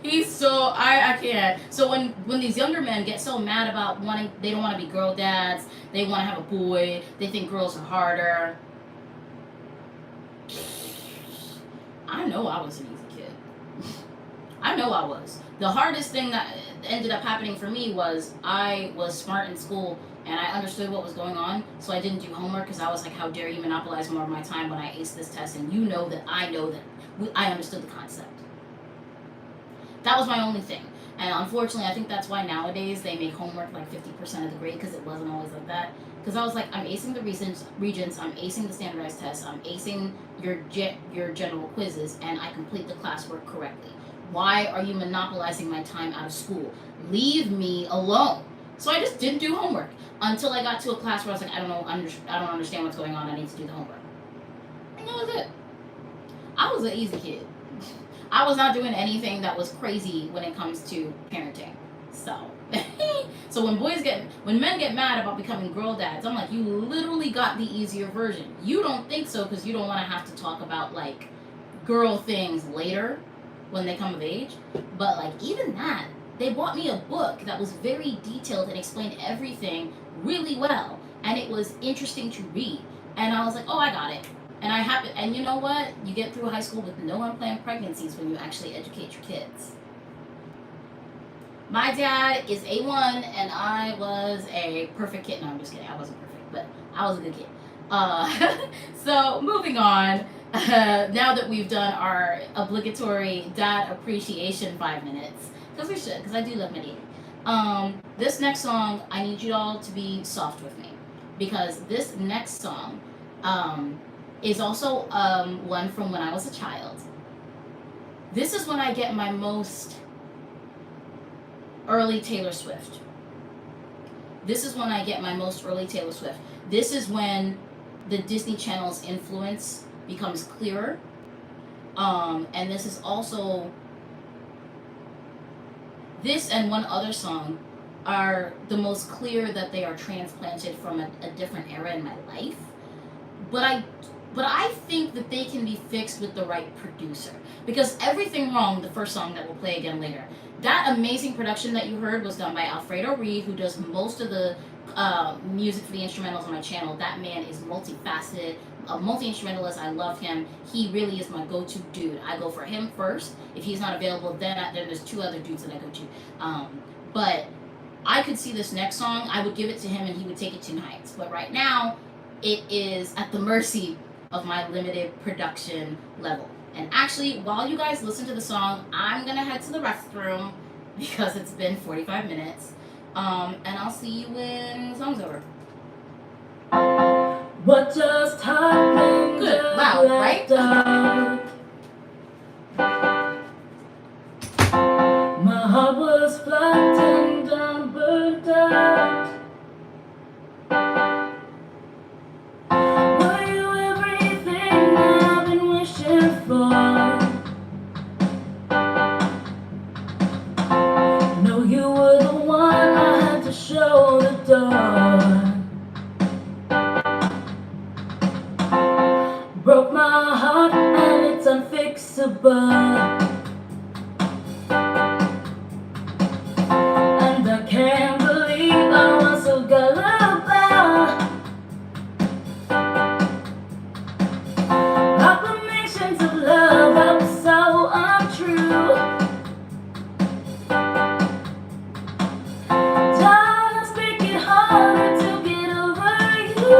S1: He's so I can't. So when these younger men get so mad about they don't want to be girl dads, they want to have a boy, they think girls are harder. I know I was an easy kid. I know I was. The hardest thing that ended up happening for me was I was smart in school and I understood what was going on, so I didn't do homework because I was like, how dare you monopolize more of my time when I aced this test, and you know that I understood the concept. That was my only thing. And unfortunately, I think that's why nowadays they make homework like 50% of the grade, because it wasn't always like that. Because I was like, I'm acing the regents, I'm acing the standardized tests, I'm acing your general quizzes, and I complete the classwork correctly. Why are you monopolizing my time out of school? Leave me alone. So I just didn't do homework until I got to a class where I was like, I don't understand what's going on. I need to do the homework. And that was it. I was an easy kid. I was not doing anything that was crazy when it comes to parenting. So, so when men get mad about becoming girl dads, I'm like, you literally got the easier version. You don't think so because you don't want to have to talk about like girl things later when they come of age. But like even that, they bought me a book that was very detailed and explained everything really well, and it was interesting to read. And I was like, oh, I got it. And you know what? You get through high school with no unplanned pregnancies when you actually educate your kids. My dad is A1, and I was a perfect kid. No, I'm just kidding. I wasn't perfect, but I was a good kid. So moving on. Now that we've done our obligatory dad appreciation 5 minutes, because we should, because I do love my dad. This next song, I need you all to be soft with me, because this next song, is also one from when I was a child. This is when I get my most early Taylor Swift. This is when the Disney Channel's influence becomes clearer. And this is also, this and one other song are the most clear that they are transplanted from a different era in my life. But I think that they can be fixed with the right producer. Because Everything Wrong, the first song that we'll play again later, that amazing production that you heard was done by Alfredo Reed, who does most of the music for the instrumentals on my channel. That man is multifaceted, a multi-instrumentalist. I love him. He really is my go-to dude. I go for him first. If he's not available, then there's 2 other dudes that I go to. But I could see this next song, I would give it to him and he would take it to new heights. But right now, it is at the mercy of my limited production level. And actually, while you guys listen to the song, I'm gonna head to the restroom because it's been 45 minutes. And I'll see you when the song's over.
S2: What just happened?
S1: Good, loud, right?
S2: throw the door. Broke my heart and it's unfixable. And I can't believe I was so gullible. Proclamations of love that was so untrue. Just make it harder to get over you.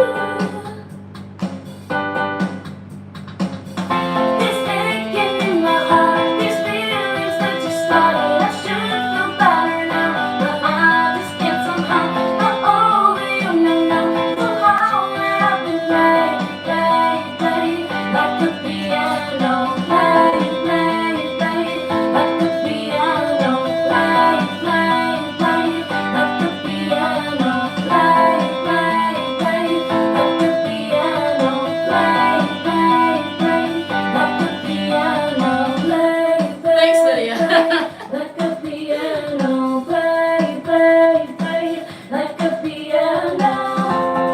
S2: This aching in my heart, these feelings that just started. I should feel better now, but I just can't somehow. Not over you, no. Somehow I've been playing like the piano, like the piano, like the piano, like the piano,
S1: Thanks, Lydia.
S2: like a piano, like a piano.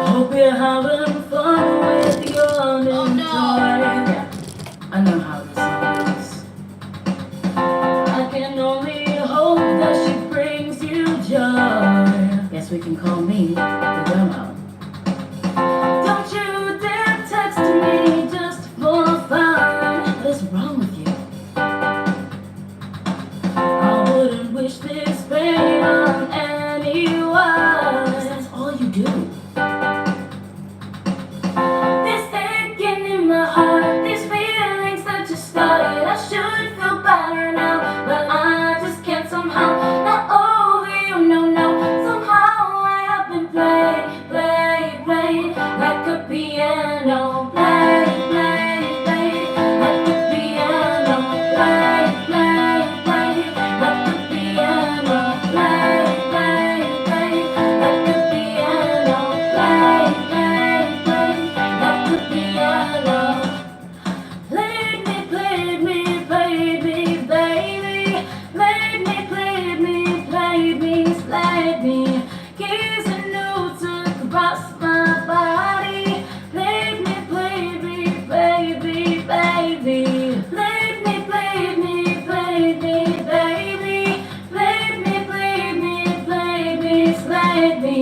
S2: Hope you're having fun with your new
S1: Oh, no.
S2: toy. I know how this song is. I can only hope that she brings you joy. Guess we can call me the demo. Don't you dare text me just for fun. What's wrong with you? I wouldn't wish this pain on anyone. 'Cause that's all you do. This aching in my heart, these feelings that just started. I should feel better now, but I just can't somehow. Not over you, no. Somehow I have been playing like a piano, like a piano, like a piano, like a piano, Played me, baby. Played me, slayed me. Keys and new took across my body. Played me, baby. Played me, baby. Played me, slayed me.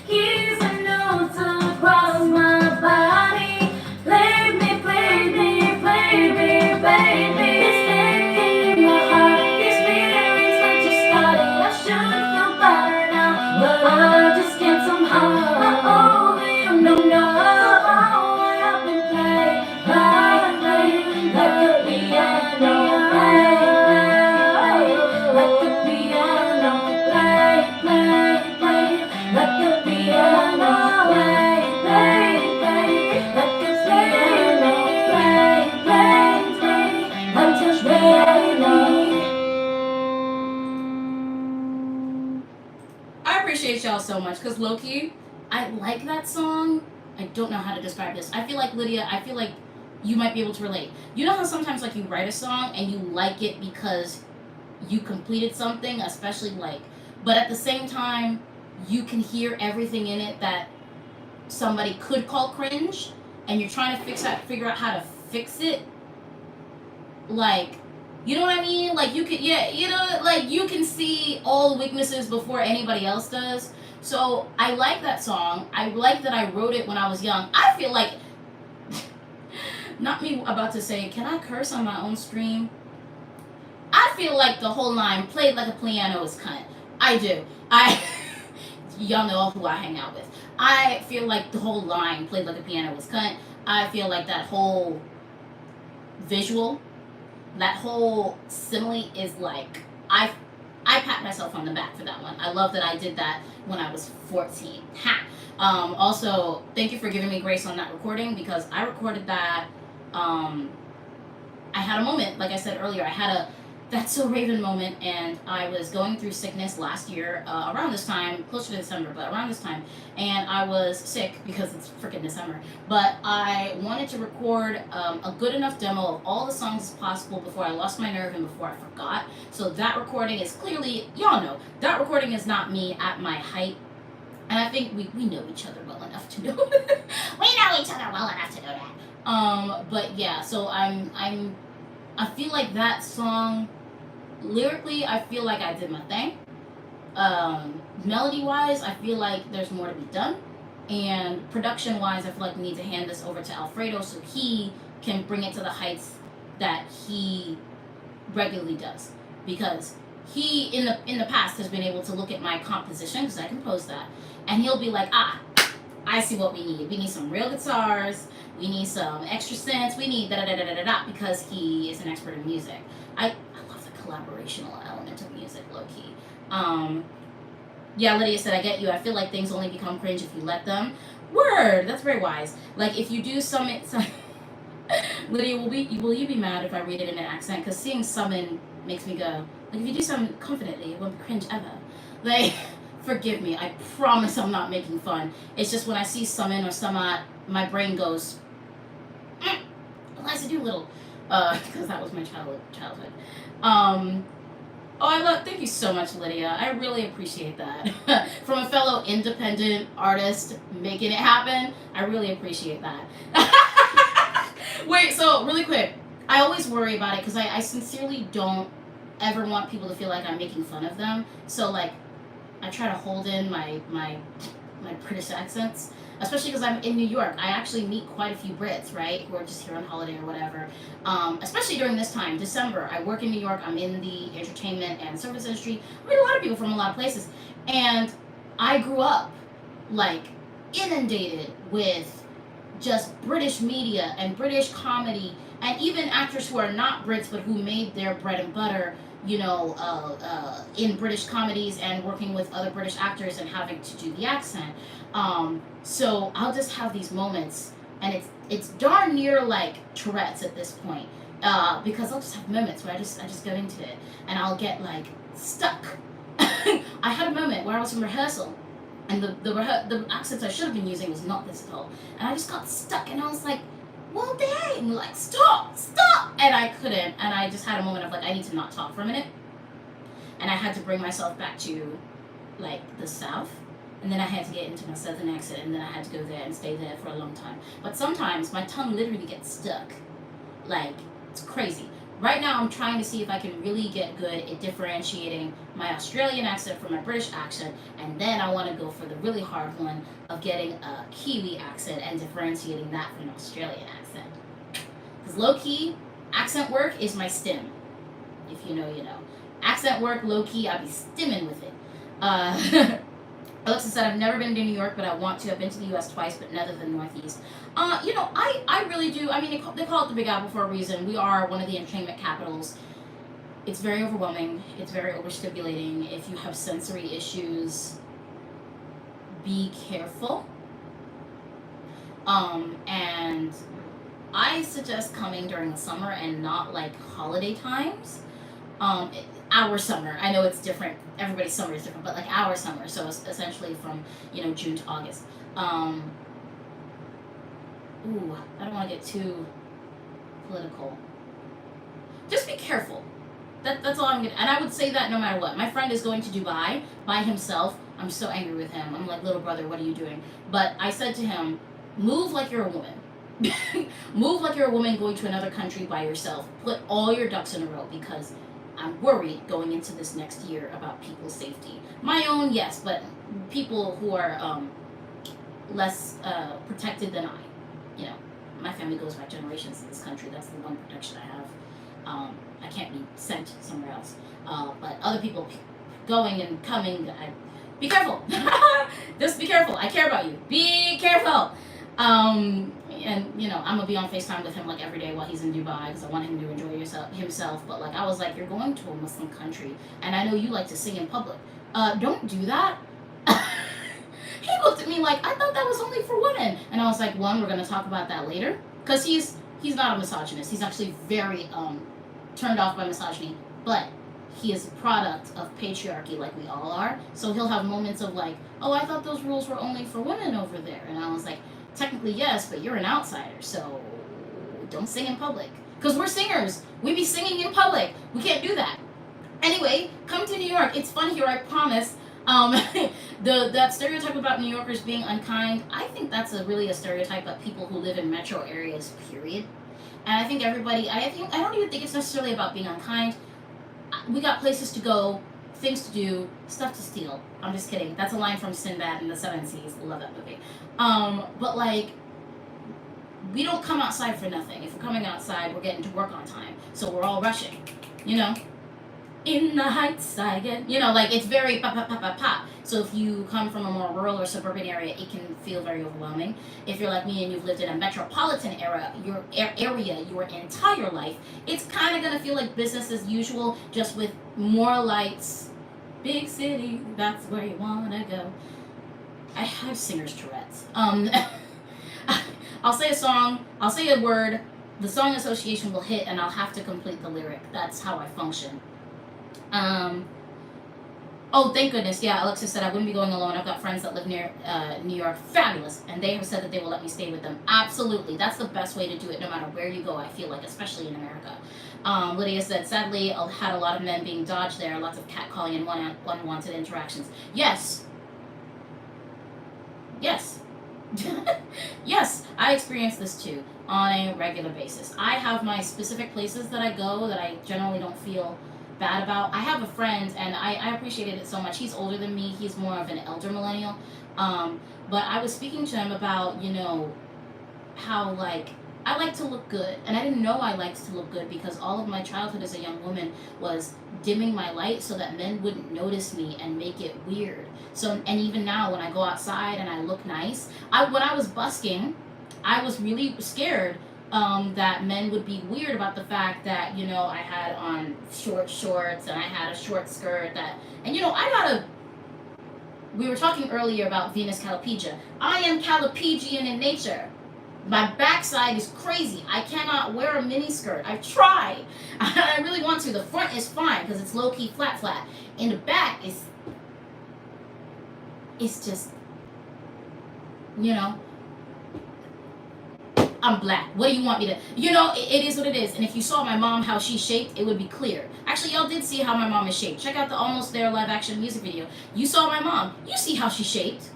S2: Keys and new took across my body. Played me, baby. This aching in my heart, these feelings that just started. I should feel better now, but I just can't somehow. Not over you, no. Somehow I have been playing like a piano, like a piano, like a piano, like a piano,
S1: I appreciate y'all so much because Loki, I like that song. I don't know how to describe this. I feel like Lydia, I feel like you might be able to relate. You know how sometimes like you write a song and you like it because you completed something, especially like, but at the same time, you can hear everything in it that somebody could call cringe, and you're trying to figure out how to fix it. Like, you know what I mean? Like you could, yeah, you know, like you can see all the weaknesses before anybody else does. So I like that song. I like that I wrote it when I was young. I feel like, not me about to say, can I curse on my own stream? I feel like the whole line, played like a piano, is cunt. I do. Y'all know who I hang out with. I feel like the whole line, played like a piano, was cunt. I feel like that whole visual, that whole simile is like, I pat myself on the back for that one. I love that I did that when I was 14. Ha! Also, thank you for giving me grace on that recording, because I recorded that. I had a moment, like I said earlier, I had a That's So Raven moment, and I was going through sickness last year, around this time, closer to December, but around this time, and I was sick because it's freaking December, but I wanted to record a good enough demo of all the songs as possible before I lost my nerve and before I forgot. So that recording is clearly, y'all know, that recording is not me at my height And I think we know each other well enough to know we know each other well enough to know that. But yeah, so I feel like that song lyrically, I feel like I did my thing. Melody wise, I feel like there's more to be done. And production wise, I feel like we need to hand this over to Alfredo so he can bring it to the heights that he regularly does. Because he in the past has been able to look at my composition, because I composed that, and he'll be like, I see what we need. We need some real guitars, we need some extra synths, we need da da da da da da, because he is an expert in music. I love the collaborational element of music, low key. Yeah, Lydia said, I get you. I feel like things only become cringe if you let them. Word, that's very wise. Like if you do summon, Lydia, will you be mad if I read it in an accent? Because seeing summon makes me go, like if you do summon confidently, it won't be cringe ever. Like, forgive me, I promise I'm not making fun. It's just when I see summon or summat, my brain goes, Eliza Doolittle, because that was my childhood. Thank you so much, Lydia. I really appreciate that. From a fellow independent artist making it happen, I really appreciate that. Wait, so really quick, I always worry about it because I sincerely don't ever want people to feel like I'm making fun of them. So like, I try to hold in my British accents, especially because I'm in New York. I actually meet quite a few Brits, right, who are just here on holiday or whatever. Especially during this time, December. I work in New York. I'm in the entertainment and service industry. I meet a lot of people from a lot of places, and I grew up like inundated with just British media and British comedy, and even actors who are not Brits but who made their bread and butter, in British comedies and working with other British actors and having to do the accent. So I'll just have these moments, and it's darn near like Tourette's at this point, because I'll just have moments where I just go into it, and I'll get like stuck. I had a moment where I was in rehearsal, and the accents I should have been using was not this at all, and I just got stuck, and I was like, well, dang, like, stop, and I couldn't, and I just had a moment of, like, I need to not talk for a minute, and I had to bring myself back to, like, the South, and then I had to get into my Southern accent, and then I had to go there and stay there for a long time. But sometimes my tongue literally gets stuck, like, it's crazy. Right now, I'm trying to see if I can really get good at differentiating my Australian accent from my British accent, and then I want to go for the really hard one of getting a Kiwi accent and differentiating that from an Australian accent. Because low-key, accent work is my stim. If you know, you know. Accent work, low-key, I be stimming with it. Alexa said, I've never been to New York, but I want to. I've been to the U.S. twice, but never the Northeast. I really do. I mean, they call it the Big Apple for a reason. We are one of the entertainment capitals. It's very overwhelming. It's very overstimulating. If you have sensory issues, be careful. And I suggest coming during the summer and not like holiday times. Our summer, I know it's different, everybody's summer is different, but like our summer, so it's essentially from, June to August. I don't want to get too political. Just be careful. That's all I'm gonna, and I would say that no matter what. My friend is going to Dubai by himself. I'm so angry with him. I'm like, little brother, what are you doing? But I said to him, move like you're a woman. Move like you're a woman going to another country by yourself. Put all your ducks in a row, because I'm worried going into this next year about people's safety. My own, yes, but people who are less protected than I. My family goes back generations in this country. That's the one protection I have. I can't be sent somewhere else. But other people going and coming, be careful. Just be careful. I care about you. Be careful. And I'm gonna be on FaceTime with him like every day while he's in Dubai, because I want him to enjoy himself. But like, I was like, you're going to a Muslim country, and I know you like to sing in public. Don't do that. He looked at me like, I thought that was only for women. And I was like, one, we're gonna talk about that later, because he's not a misogynist. He's actually very turned off by misogyny, but he is a product of patriarchy, like we all are. So he'll have moments of like, oh, I thought those rules were only for women over there. And I was like, technically yes, but you're an outsider, so don't sing in public. Because we're singers. We be singing in public. We can't do that. Anyway, come to New York. It's fun here, I promise. Um, that stereotype about New Yorkers being unkind, I think that's really a stereotype of people who live in metro areas, period. And I think everybody, I don't even think it's necessarily about being unkind. We got places to go, things to do, stuff to steal. I'm just kidding. That's a line from Sinbad in the Seven Seas. Love that movie. But like, we don't come outside for nothing. If we're coming outside, we're getting to work on time. So we're all rushing, you know? In the heights I get, like it's very pop, pop, pop, pop, pop. So if you come from a more rural or suburban area, it can feel very overwhelming. If you're like me and you've lived in a metropolitan area, your entire life, it's kind of gonna feel like business as usual, just with more lights. Big city, that's where you wanna go. I have singer's Tourette's. I'll say a song, I'll say a word, the song association will hit, and I'll have to complete the lyric. That's how I function. Oh, thank goodness. Yeah, Alexis said I wouldn't be going alone. I've got friends that live near New York. Fabulous. And they have said that they will let me stay with them. Absolutely. That's the best way to do it no matter where you go, I feel like, especially in America. Lydia said, sadly, I had a lot of men being dodged there. Lots of catcalling and unwanted interactions. Yes. Yes. Yes, I experience this too on a regular basis. I have my specific places that I go that I generally don't feel bad about. I have a friend, and I appreciated it so much. He's older than me. He's more of an elder millennial. But I was speaking to him about, how, like, I like to look good. And I didn't know I liked to look good because all of my childhood as a young woman was dimming my light so that men wouldn't notice me and make it weird. So, and even now when I go outside and I look nice, when I was busking, I was really scared that men would be weird about the fact that, I had on short shorts and I had a short skirt we were talking earlier about Venus Callipygia. I am Callipygian in nature. My backside is crazy. I cannot wear a mini skirt. I've tried. I really want to. The front is fine because it's low-key flat. In the back, it's just, I'm black. What do you want me to... it is what it is. And if you saw my mom, how she's shaped, it would be clear. Actually, y'all did see how my mom is shaped. Check out the Almost There live action music video. You saw my mom. You see how she's shaped.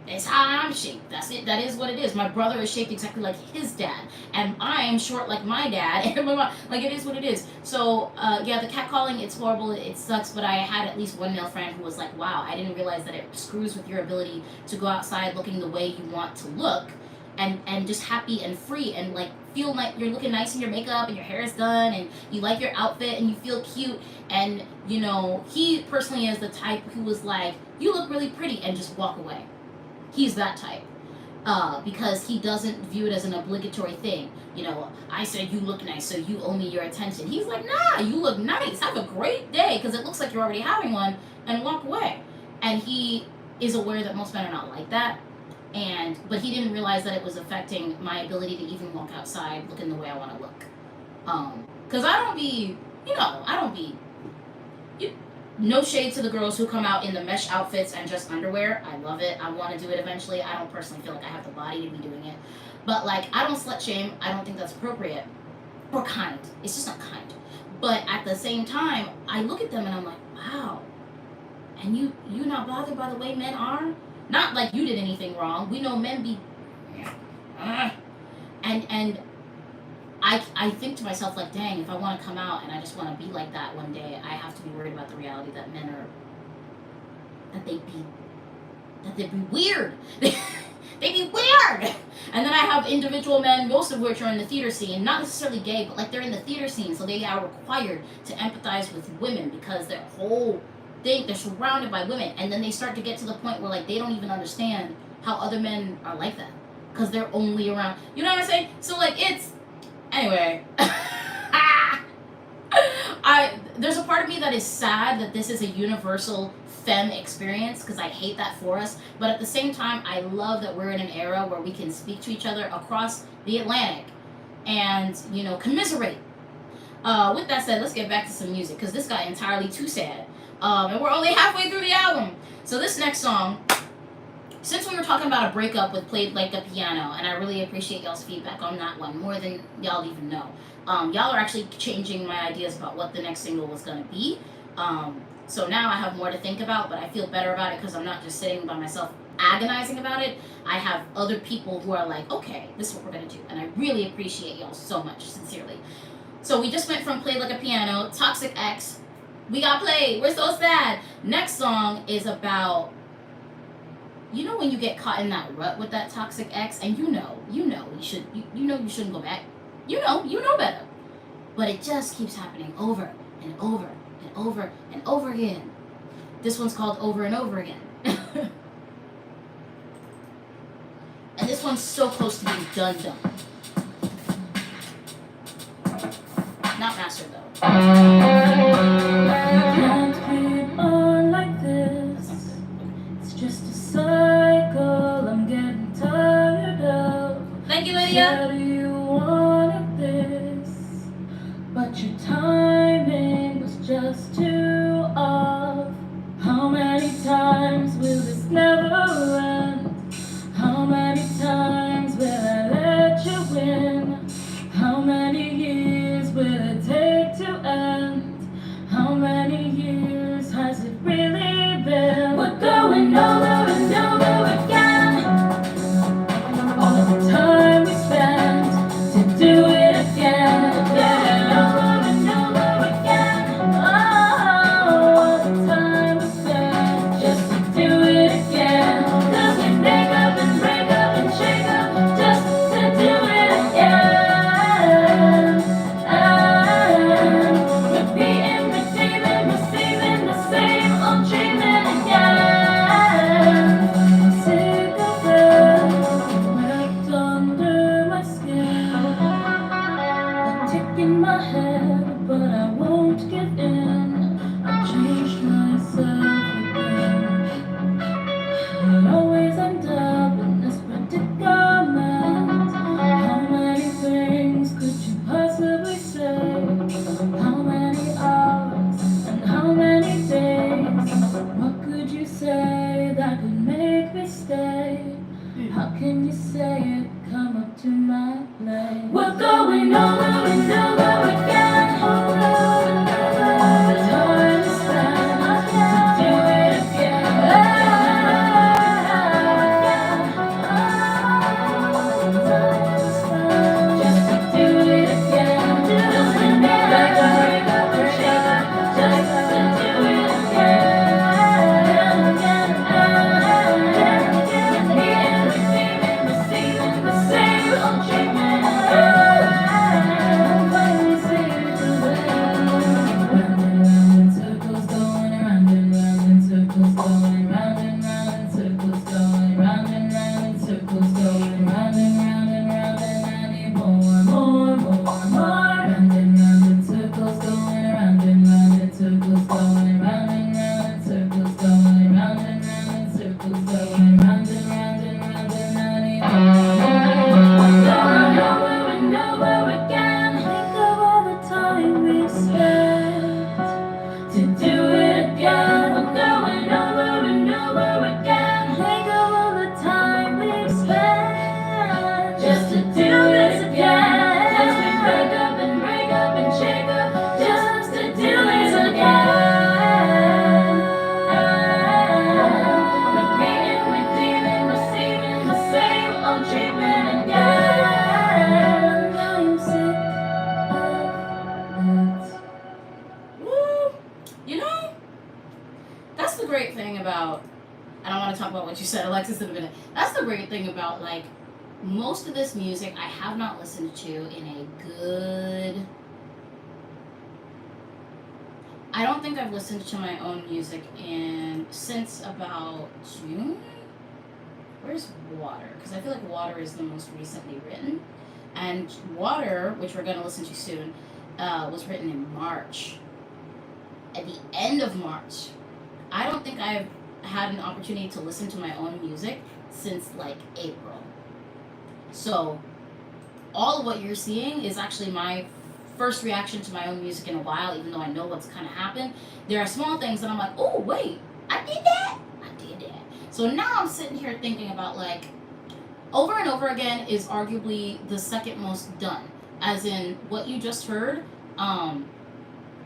S1: It's how I'm shaped. That's it. That is what it is. My brother is shaped exactly like his dad. And I am short like my dad. And my mom, like, it is what it is. So, yeah, the catcalling, it's horrible. It sucks. But I had at least one male friend who was like, wow, I didn't realize that it screws with your ability to go outside looking the way you want to look. And just happy and free and like feel like you're looking nice in your makeup and your hair is done and you like your outfit and you feel cute. And, he personally is the type who was like, you look really pretty, and just walk away. He's that type. Because he doesn't view it as an obligatory thing. I said you look nice, so you owe me your attention. He's like, nah, you look nice. Have a great day, because it looks like you're already having one, and walk away. And he is aware that most men are not like that. But he didn't realize that it was affecting my ability to even walk outside looking the way I want to look. Because I don't be, no shade to the girls who come out in the mesh outfits and just underwear. I love it. I want to do it eventually. I don't personally feel like I have the body to be doing it. But, like, I don't slut shame. I don't think that's appropriate. Or kind. It's just not kind. But at the same time, I look at them and I'm like, wow. And you not bothered by the way men are? Not like you did anything wrong. We know men be... And I think to myself, like, dang, if I want to come out and I just want to be like that one day, I have to be worried about the reality that men are... That they'd be weird. They'd be weird! And then I have individual men, most of which are in the theater scene, not necessarily gay, but like they're in the theater scene, so they are required to empathize with women because their whole... they're surrounded by women, and then they start to get to the point where, like, they don't even understand how other men are like that because they're only around, you know what I'm saying? So, like, it's, anyway. There's a part of me that is sad that this is a universal femme experience because I hate that for us, but at the same time, I love that we're in an era where we can speak to each other across the Atlantic and, commiserate. With that said, let's get back to some music because this got entirely too sad. And we're only halfway through the album. So this next song, since we were talking about a breakup with Played Like a Piano, and I really appreciate y'all's feedback on that one, more than y'all even know. Y'all are actually changing my ideas about what the next single was going to be. So now I have more to think about, but I feel better about it because I'm not just sitting by myself agonizing about it. I have other people who are like, okay, this is what we're gonna do, and I really appreciate y'all so much, sincerely. So we just went from Play Like a Piano, Toxic X. We got played. We're so sad. Next song is about, you know, when you get caught in that rut with that toxic ex, and you know you shouldn't go back. You know better, but it just keeps happening over and over and over and over again. This one's called Over and Over Again. And this one's so close to being done. Not mastered though.
S2: Can't keep on like this. It's just a cycle I'm getting tired of.
S1: Thank you, Lydia.
S2: Said you wanted this, but your timing was just too off. How many times will this never end? How many times will I let you win? How many years will it take to end? How many years has it really been? We're going over and over again. All the time we spent to do it again. Going over and over again. Oh, all the time we spent just to do it again. 'Cause we make up and break up and shake up just to do it again. Repeating, receiving the same old treatment again. Cigarettes wrapped under my skin, a tick in my head, but I won't give in. I changed myself again. I'll always end up in this predicament. How many things could you possibly say? How many hours and how many days? What could you say that could make me stay? How can you say it? Come up to my place. We're going over and over again. The time is spent to do it again. Just to do it again. Just to break up and shake up. Just to do it again. Repeating, receiving the same old treatment again. When we say it round and round in circles, going round and round in circles, going round and round in circles, going round and round in circles, going round and round and round, and I need more. Round and round in circles, going round and round in circles, going round and round in circles, going round and round in circles, going round and round and round, and I need more. Going over and over again. Think of all the time we spent to do it again. We're going over and over again. Think of all the time we spent just to do this again. As we break up and shake up, just to do this again. Repeating, redeeming, receiving the same old treatment again. I'm sick of it.
S1: Woo! You know, that's the great thing about, I don't want to talk about what you said, Alexis, in a minute. That's the great thing about, like, most of this music I have not listened to in a good, I don't think I've listened to my own music since about June. Where's Water? Because I feel like Water is the most recently written. And Water, which we're going to listen to soon, was written in March. At the end of March. I don't think I've had an opportunity to listen to my own music since like April. So all of what you're seeing is actually my first reaction to my own music in a while, even though I know what's kind of happened. There are small things that I'm like, oh, wait, I did that. So now I'm sitting here thinking about, like, Over and Over Again is arguably the second most done. As in, what you just heard,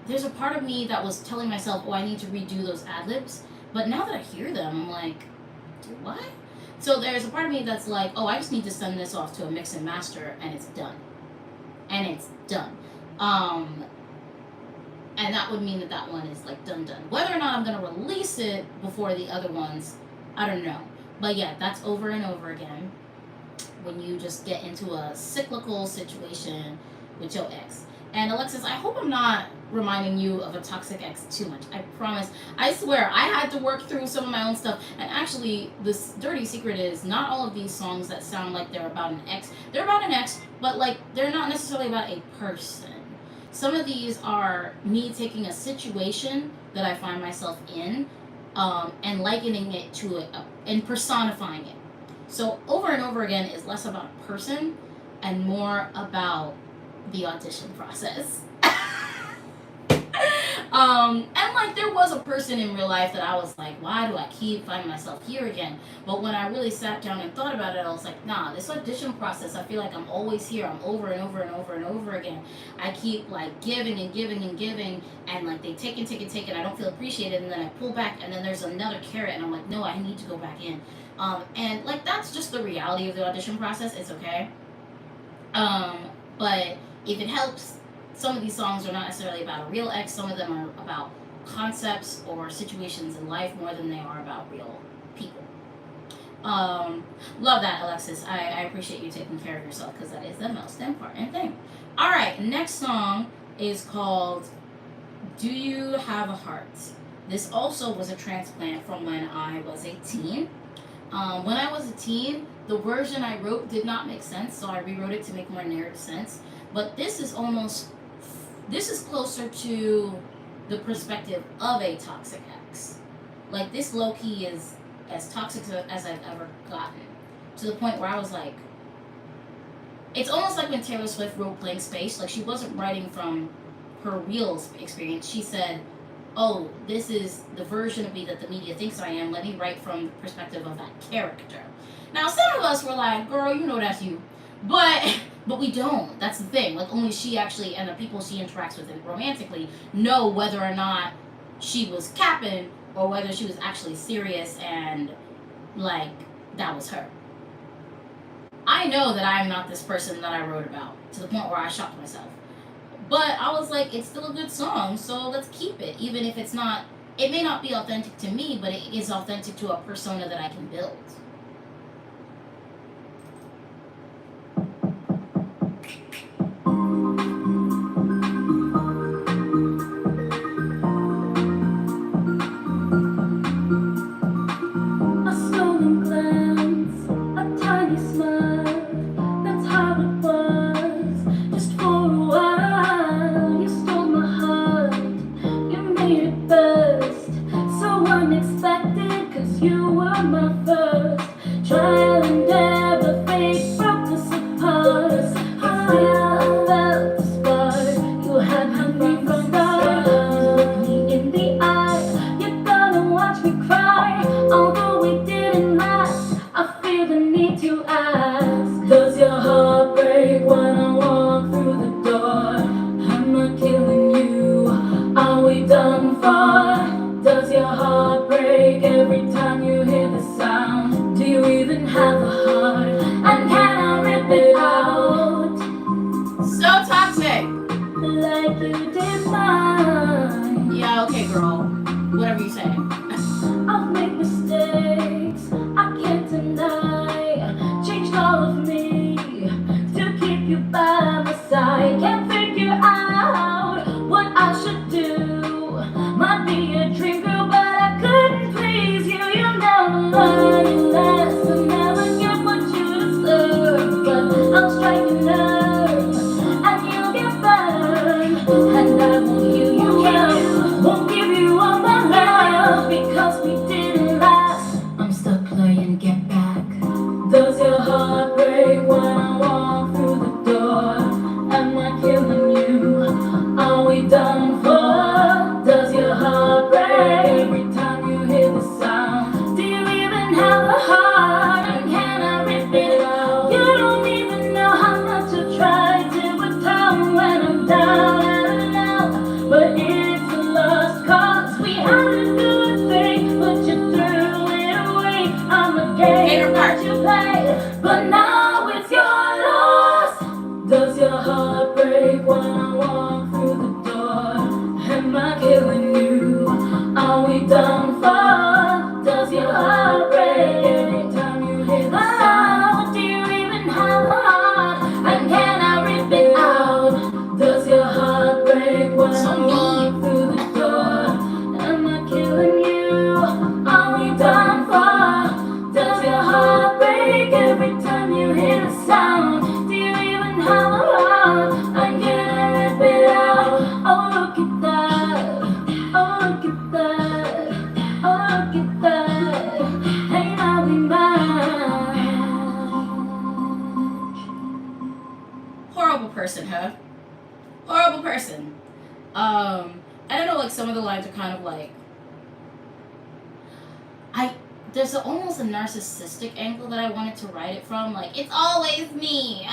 S1: there's a part of me that was telling myself, oh, I need to redo those ad libs. But now that I hear them, I'm like, do what? So there's a part of me that's like, oh, I just need to send this off to a mix and master, and it's done. And it's done. And that would mean that that one is like done. Whether or not I'm gonna release it before the other ones, I don't know. But yeah, that's over and over again when you just get into a cyclical situation with your ex. And Alexis, I hope I'm not reminding you of a toxic ex too much. I promise. I swear, I had to work through some of my own stuff. And actually, this dirty secret is not all of these songs that sound like they're about an ex. They're about an ex, but like they're not necessarily about a person. Some of these are me taking a situation that I find myself in and likening it to it and personifying it. So over and over again is less about a person and more about the audition process. And like there was a person in real life that I was like, why do I keep finding myself here again? But when I really sat down and thought about it, I was like, nah, this audition process, I feel like I'm always here. I'm over and over and over and over again. I keep like giving and giving and giving, and like they take and take and take, and I don't feel appreciated, and then I pull back, and then there's another carrot, and I'm like, no, I need to go back in. And like that's just the reality of the audition process. It's okay. But if it helps, some of these songs are not necessarily about a real ex. Some of them are about concepts or situations in life more than they are about real people. Love that, Alexis. I appreciate you taking care of yourself because that is the most important thing. All right, next song is called Do You Have a Heart? This also was a transplant from when I was a teen. When I was a teen, the version I wrote did not make sense, so I rewrote it to make more narrative sense. But this is closer to the perspective of a toxic ex. Like this low-key is as toxic as I've ever gotten. To the point where I was like, it's almost like when Taylor Swift wrote Blank Space, like she wasn't writing from her real experience. She said, oh, this is the version of me that the media thinks I am. Let me write from the perspective of that character. Now, some of us were like, girl, you know that's you. But we don't. That's the thing. Like, only she actually, and the people she interacts with romantically, know whether or not she was capping or whether she was actually serious and, like, that was her. I know that I'm not this person that I wrote about, to the point where I shocked myself. But I was like, it's still a good song, so let's keep it. Even if it's not, it may not be authentic to me, but it is authentic to a persona that I can build.
S2: Does your heart break every time you hear the sound? Do you even have but now it's your loss. Does your heart break when I walk through the door? Am I killing you? Are we done for? Does your heart break every time you hear the sound? Do you even have a heart? And can I rip it out? Does your heart break when I walk through the door? Am I killing you? Are we done for? Does your heart break every time you hear the sound? Do you even have a heart? And can I rip it out? Oh, look at that. Oh, look at that. Oh, look at that. Ain't nothing much.
S1: Horrible person, huh? Horrible person. I don't know, like some of the lines are kind of like there's almost a narcissistic angle that I wanted to write it from, like it's always me,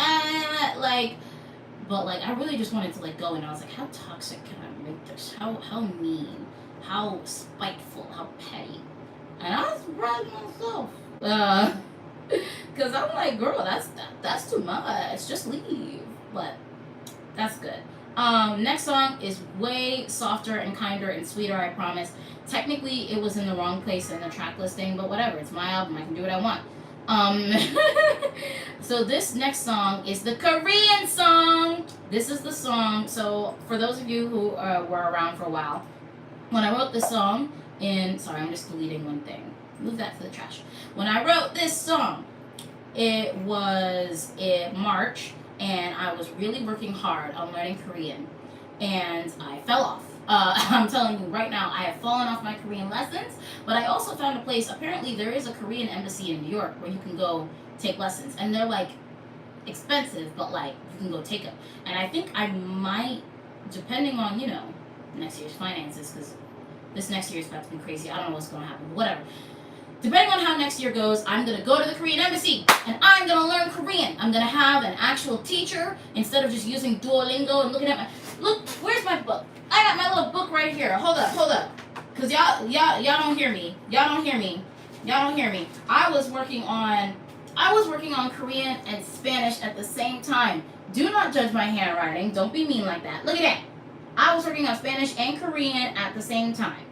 S1: but like I really just wanted to like go and I was like, how toxic can I make this? How mean, how spiteful, how petty, and I was surprised myself, because I'm like, girl, that's too much. Just leave, but that's good. Next song is way softer and kinder and sweeter, I promise. Technically, it was in the wrong place in the track listing, but whatever. It's my album. I can do what I want. So this next song is the Korean song. This is the song. So for those of you who were around for a while, when I wrote this song sorry, I'm just deleting one thing. Move that to the trash. When I wrote this song, it was in March, and I was really working hard on learning Korean, and I fell off. I'm telling you right now, I have fallen off my Korean lessons, but I also found a place. Apparently, there is a Korean embassy in New York where you can go take lessons, and they're like expensive, but like you can go take them. And I think I might, depending on next year's finances, because this next year is about to be crazy. I don't know what's going to happen, but whatever. Depending on how next year goes, I'm going to go to the Korean embassy and I'm going to learn Korean. I'm going to have an actual teacher instead of just using Duolingo and looking at look, where's my book? I got my little book right here. Hold up. Because y'all don't hear me. Y'all don't hear me. I was working on Korean and Spanish at the same time. Do not judge my handwriting. Don't be mean like that. Look at that. I was working on Spanish and Korean at the same time,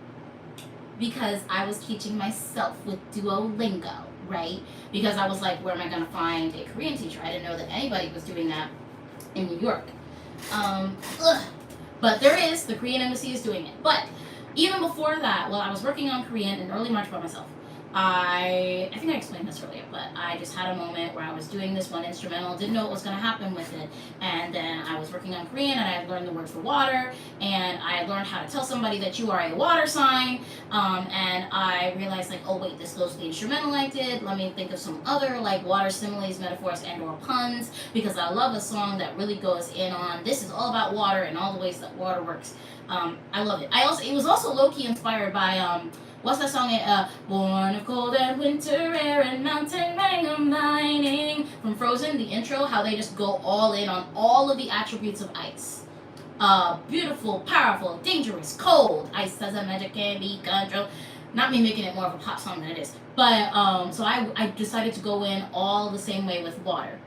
S1: because I was teaching myself with Duolingo, right? Because I was like, where am I going to find a Korean teacher? I didn't know that anybody was doing that in New York. But the Korean embassy is doing it. But even before that, while I was working on Korean in early March by myself, I think I explained this earlier, but I just had a moment where I was doing this one instrumental, didn't know what was going to happen with it, and then I was working on Korean, and I had learned the word for water, and I learned how to tell somebody that you are a water sign, and I realized, like, oh wait, this goes to the instrumental I did. Let me think of some other, like, water similes, metaphors, and or puns, because I love a song that really goes in on, this is all about water and all the ways that water works. I love it. It was also low-key inspired by, what's that song? Born of cold and winter air and mountain rain of mining. From Frozen, the intro, how they just go all in on all of the attributes of ice. Beautiful, powerful, dangerous, cold. Ice as a magic can be controlled. Not me making it more of a pop song than it is. But, so I decided to go in all the same way with water.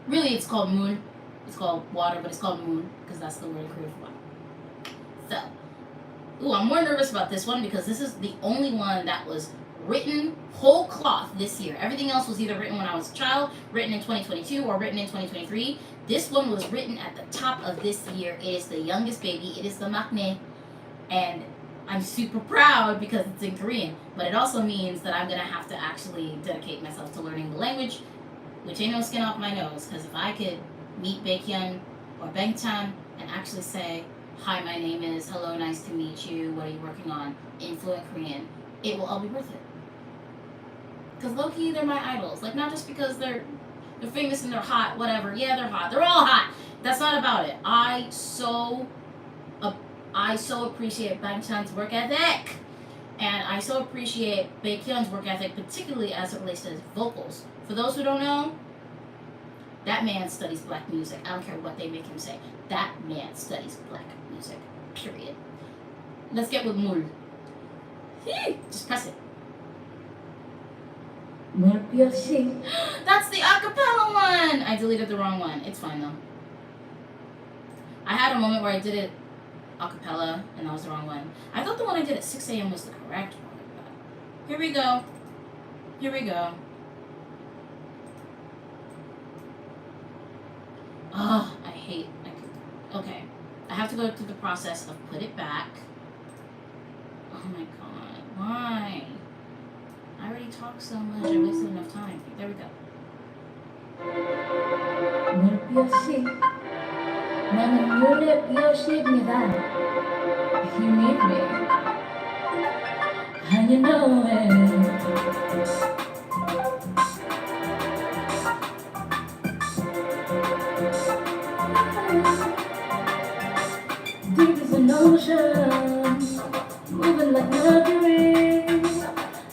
S1: Really, it's called moon. It's called water, but it's called moon, because that's the word in Korean for water. So, I'm more nervous about this one because this is the only one that was written whole cloth this year. Everything else was either written when I was a child, written in 2022, or written in 2023. This one was written at the top of this year. It is the youngest baby. It is the maknae. And I'm super proud because it's in Korean. But it also means that I'm going to have to actually dedicate myself to learning the language, which ain't no skin off my nose. Because if I could meet Baekhyun or Bangtan and actually say, hi, my name is, hello, nice to meet you, what are you working on, in fluent Korean, it will all be worth it. Because low-key, they're my idols. Like, not just because they're famous and they're hot, whatever. Yeah, they're hot. They're all hot. That's not about it. I so appreciate Bangtan's work ethic. And I so appreciate Baekhyun's work ethic, particularly as it relates to his vocals. For those who don't know, that man studies black music. I don't care what they make him say. That man studies black music. Period. Let's get with Mul. Just press it.
S2: 물벼시.
S1: That's the acapella one. I deleted the wrong one. It's fine though. I had a moment where I did it acapella and that was the wrong one. I thought the one I did at 6 a.m. was the correct one. But here we go. Here we go. Oh, I hate. Okay. I have to go through the process of put it back. Oh my god. Why? I already talked so much. I wasted enough time. There we go.
S2: 물벼시. 나는 물벼시입니다. If you need me, and you know it. Deep as an ocean, moving like mercury,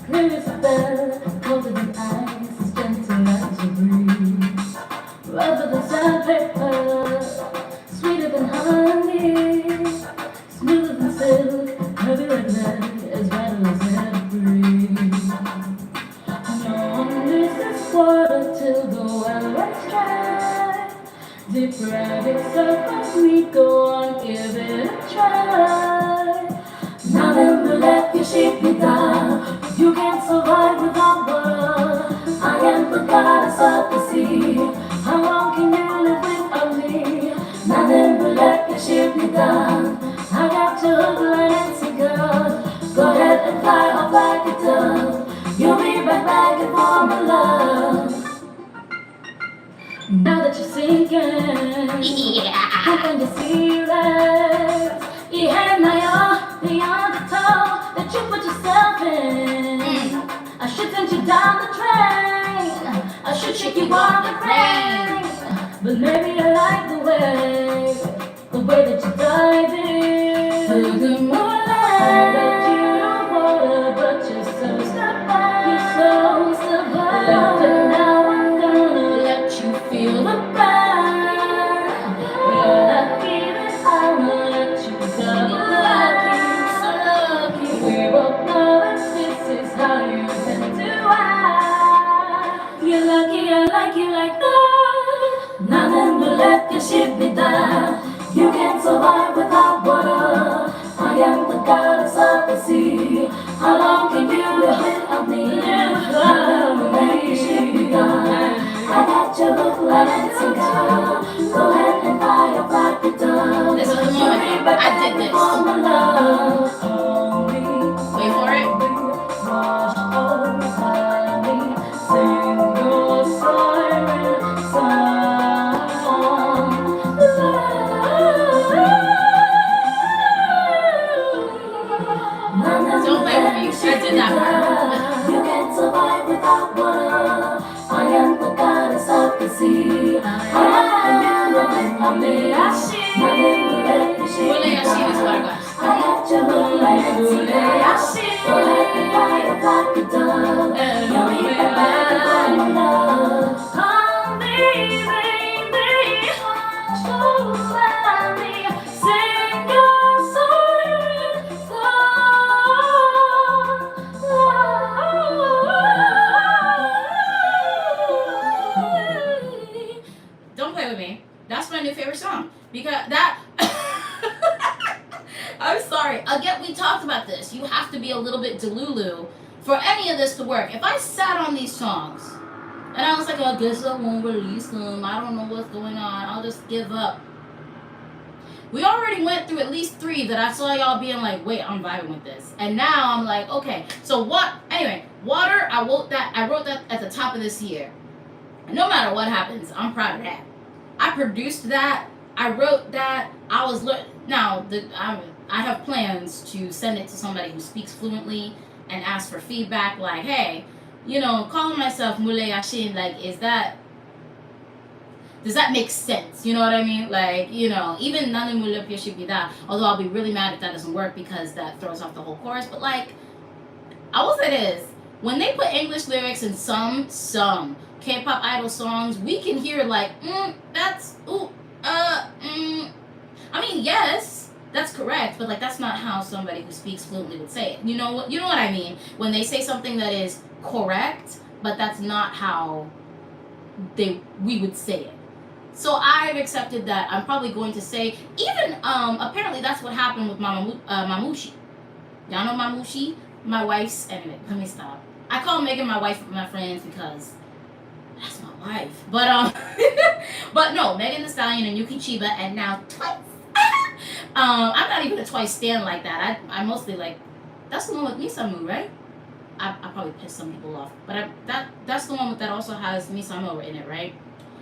S2: clear as a bell, colder than ice, as gentle as a breeze, rougher than sandpaper, sweeter than honey, smoother than silk, heavy like lead, as vital as air to breathe. No one loses water till the well runs dry. Deep rabbits of me, go on, give it a try. 나는 물레빛입니다. You can't survive without water. I am the goddess of the sea. How long can you live without me? 나는 물레빛입니다. I got your hook, line, and sinker. Go ahead and fly off like a dove. You'll be right back in for my love. Now that you're sinking,
S1: Yeah.
S2: open your series. 이해나요, the undertow that you put yourself in. I should send you down the drain. I should shake you on the rain. But maybe I like the way that you dive in. Through the moonlight, that you don't water, but you're so stubborn. You're so stubborn. Left and now I'm gonna let you feel the burn. You're lucky that I'ma let you go. Lucky, so lucky. We both know that this is how you tend to act. You're lucky, I like you like that. 나는 물레빛입니다. You can't survive without water. I am the goddess of the sea. How long can you live without me? 나는 물레빛입니다. I got your hook, line, and sinker. Go ahead and fly up like a dove.
S1: This is the moment. I did this.
S2: For my love.
S1: Wait for it.
S2: Wash over me. Sing your siren song.
S1: Don't play with me. I did that part.
S2: You can't survive without water. I am the goddess of the sea. I am you without me.
S1: 물레야신 is what I got.
S2: I got your 물레야신. Go ahead and fly up like a dove. You'll be right back in my love. Call me, baby. So let me sing your siren song.
S1: Don't play with me. That's my new favorite song. Because that I'm sorry. Again, we talked about this. You have to be a little bit delulu for any of this to work. If I sat on these songs and I was like, I guess I won't release them. I don't know what's going on. I'll just give up. We already went through at least 3 that I saw y'all being like, wait, I'm vibing with this. And now I'm like, okay. So what? Anyway, Water, I wrote that at the top of this year. And no matter what happens, I'm proud of that. I produced that. I wrote that. I have plans to send it to somebody who speaks fluently and ask for feedback. Like, hey, calling myself Muleyashin, like, does that make sense? You know what I mean? Like, even Nanu Muleyashibida, although I'll be really mad if that doesn't work because that throws off the whole chorus. But like, I will say this: when they put English lyrics in some K-pop idol songs, we can hear like, I mean, yes, that's correct, but like that's not how somebody who speaks fluently would say it. You know what I mean? When they say something that is correct, but that's not how we would say it. So I've accepted that I'm probably going to say, even apparently that's what happened with Mamushi. Y'all know Mamushi? My wife's, anyway, let me stop. I call Megan my wife with my friends because that's my wife. But but no, Megan Thee Stallion and Yuki Chiba, and now Twice. I'm not even a Twice stan like that. I mostly like, that's the one with Misamu, right? I probably pissed some people off, but that's the one that also has Misamu in it, right?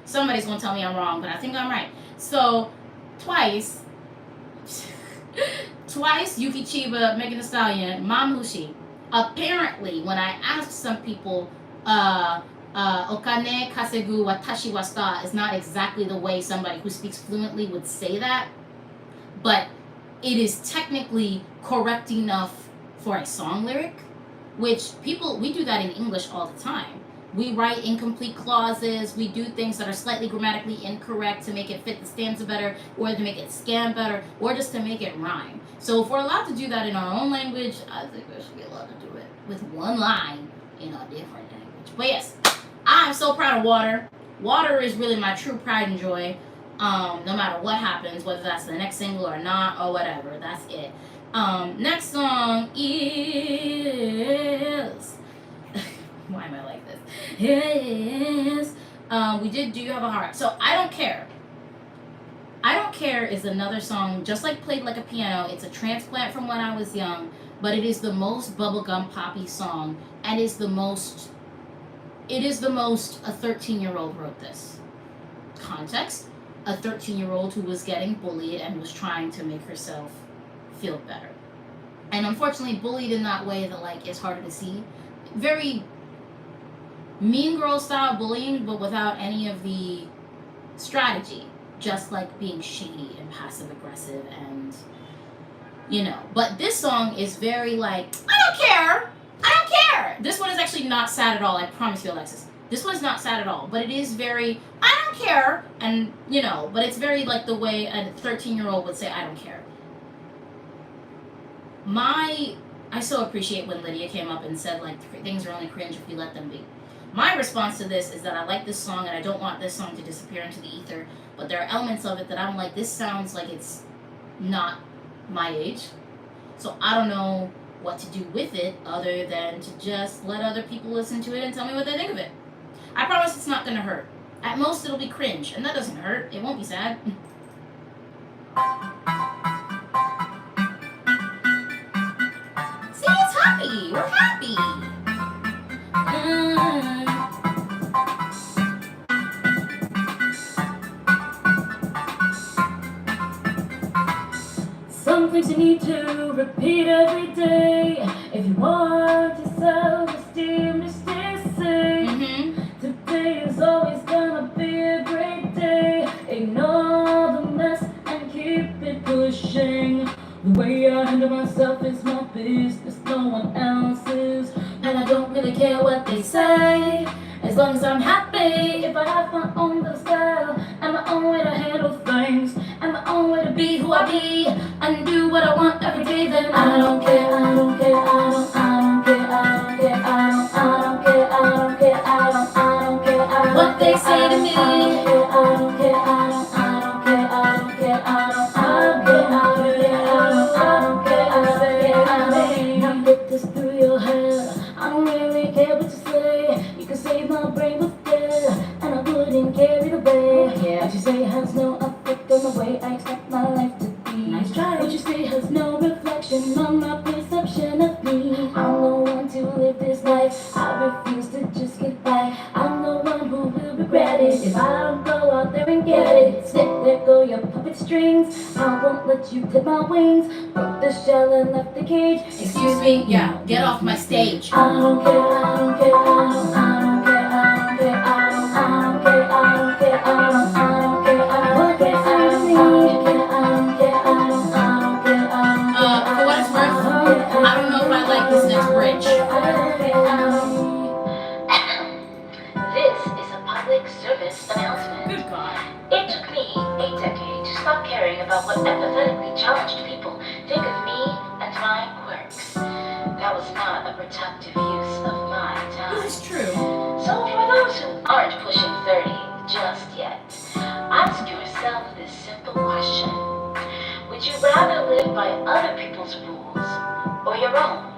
S1: Somebody's gonna tell me I'm wrong, but I think I'm right. So Twice, Yuki Chiba, Megan Thee Stallion, Mamushi. Apparently, when I asked some people, okane kasegu watashi wa star is not exactly the way somebody who speaks fluently would say that, but it is technically correct enough for a song lyric, which we do that in English all the time. We write incomplete clauses, we do things that are slightly grammatically incorrect to make it fit the stanza better, or to make it scan better, or just to make it rhyme. So if we're allowed to do that in our own language, I think we should be allowed to do it with one line in a different language. But yes, I'm so proud of Water. Water is really my true pride and joy. No matter what happens, whether that's the next single or not, or whatever, that's it. Next song is why am I like this? Is we did Do You Have a Heart? So I Don't Care. I Don't Care is another song just like Played Like a Piano. It's a transplant from when I was young, but it is the most bubblegum poppy song, and it is the most a 13-year-old wrote this. Context: a 13-year-old who was getting bullied and was trying to make herself feel better. And unfortunately bullied in that way that like is harder to see. Very Mean Girl style bullying, but without any of the strategy. Just like being shady and passive aggressive and, But this song is very like, I don't care. This one is actually not sad at all, I promise you, Alexis. This one's not sad at all, but it is very, I don't care. And, but it's very like the way a 13-year-old would say, I don't care. I so appreciate when Lydia came up and said, like, things are only cringe if you let them be. My response to this is that I like this song and I don't want this song to disappear into the ether, but there are elements of it that I'm like, this sounds like it's not my age. So I don't know what to do with it other than to just let other people listen to it and tell me what they think of it. I promise it's not going to hurt. At most it'll be cringe, and that doesn't hurt. It won't be sad. See, it's happy. We're happy.
S2: Some things you need to repeat every day if you want your self-esteem to stay safe. Today is always gonna be a great day. Ignore the mess and keep it pushing. The way I handle myself is my business, no one else's. And I don't really care what they say, as long as I'm happy. If I have my own little style and my own way to handle things, and my own way to be who I be, and do what I want every day, then I don't care, I don't care, I don't care, I don't care, I don't care, I don't care, I don't care, what they say to me. I don't care, I don't care, I don't care, I don't care, I don't care, now put this through your head. I don't really care what you say. You can say my brain was dead, and I wouldn't care either way. What you say has no effect on the way I expect my life to be. Nice try. What you say has no reflection on my perception of me. I'm the one to live this life. I refuse to just get by. I'm the one who will regret it if I don't go out there and get it. Snip, let go your puppet strings. I won't let you clip my wings. Broke the shell and left the cage.
S1: Excuse me, yeah, get off my stage.
S2: I don't care, I don't care, I don't care, I don't care, I don't care, I don't care, I don't care, what they say to me. I don't care, I don't care, I don't care,
S1: for what it's worth, I don't know if I like this next bridge.
S2: This is a public service announcement.
S1: Good God.
S2: It took me a decade to stop caring about what empathetically challenged people think of me and my quirks. That was not a productive use of my time.
S1: This is true.
S2: So for those who aren't pushing 30 just yet, ask yourself this simple question. Would you rather live by other people's rules or your own?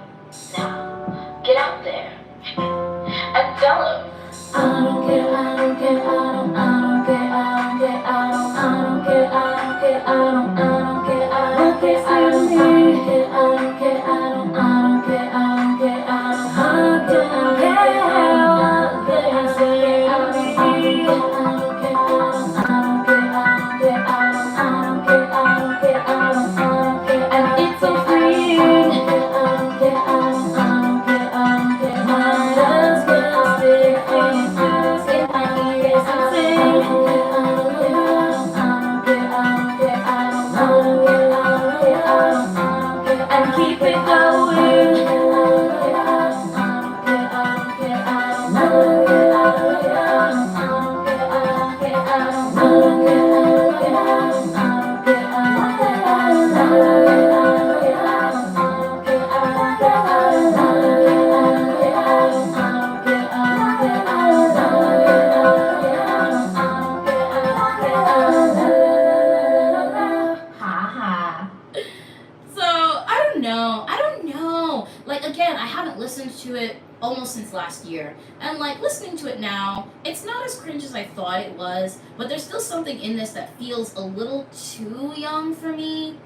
S2: Now, get out there and tell them. I don't care, I don't care, I don't care, I don't care, I don't care, I don't care, I don't care, I don't care, I don't care, I don't care, I don't care, I don't care, I don't care, I don't care what they say. I don't care, I don't care, I don't care, I don't care, I don't care, I don't care, and it's so free. I don't care, I don't care, I don't care, I don't care, my last gonna stay free. And keep it going.
S1: Like, again, I haven't listened to it almost since last year. And, like, listening to it now, it's not as cringe as I thought it was, but there's still something in this that feels a little too young for me.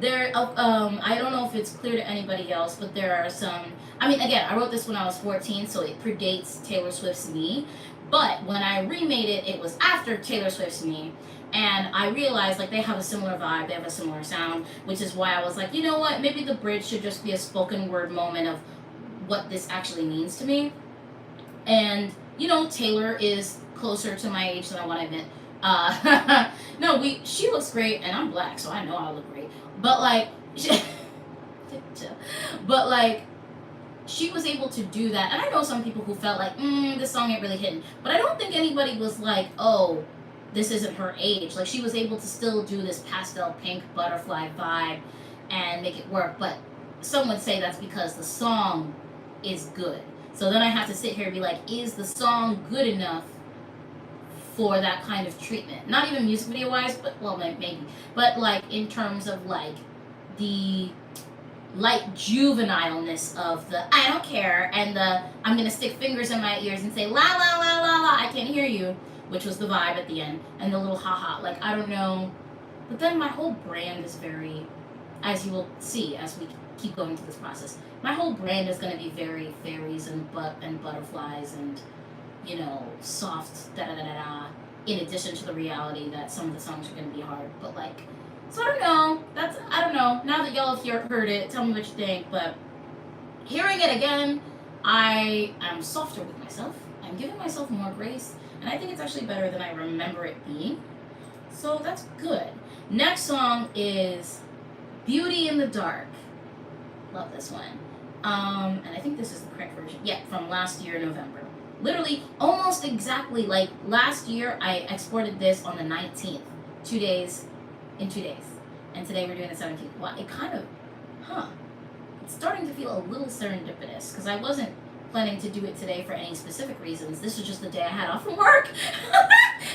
S1: I don't know if it's clear to anybody else, but there are some. I mean, again, I wrote this when I was 14, so it predates Taylor Swift's Me. But when I remade it, it was after Taylor Swift's Me. And I realized, like, they have a similar vibe, they have a similar sound, which is why I was like, you know what, maybe the bridge should just be a spoken word moment of what this actually means to me. And, you know, Taylor is closer to my age than I want to admit. No, she looks great, and I'm black, so I know I look great. But, like, she was able to do that. And I know some people who felt like, this song ain't really hitting. But I don't think anybody was like, oh, this isn't her age. Like, she was able to still do this pastel pink butterfly vibe and make it work. But some would say that's because the song is good. So then I have to sit here and be like, is the song good enough for that kind of treatment? Not even music video wise, but, well, maybe. But, like, in terms of, like, the light juvenileness of the I don't care and the I'm going to stick fingers in my ears and say la la la la la, I can't hear you, which was the vibe at the end, and the little haha, like, I don't know. But then my whole brand is very, as you will see as we keep going through this process, my whole brand is going to be very fairies and butterflies and, you know, soft da-da-da-da-da, in addition to the reality that some of the songs are going to be hard. But, like, so I don't know. Now that y'all have heard it, tell me what you think. But hearing it again, I am softer with myself. I'm giving myself more grace. And I think it's actually better than I remember it being. So that's good. Next song is Beauty in the Dark. Love this one. And I think this is the correct version. Yeah, from last year, November. Literally, almost exactly, like, last year, I exported this on the 19th. 2 days. In 2 days. And today we're doing the 17th. Well, it kind of, it's starting to feel a little serendipitous, because I wasn't planning to do it today for any specific reasons. This was just the day I had off from work.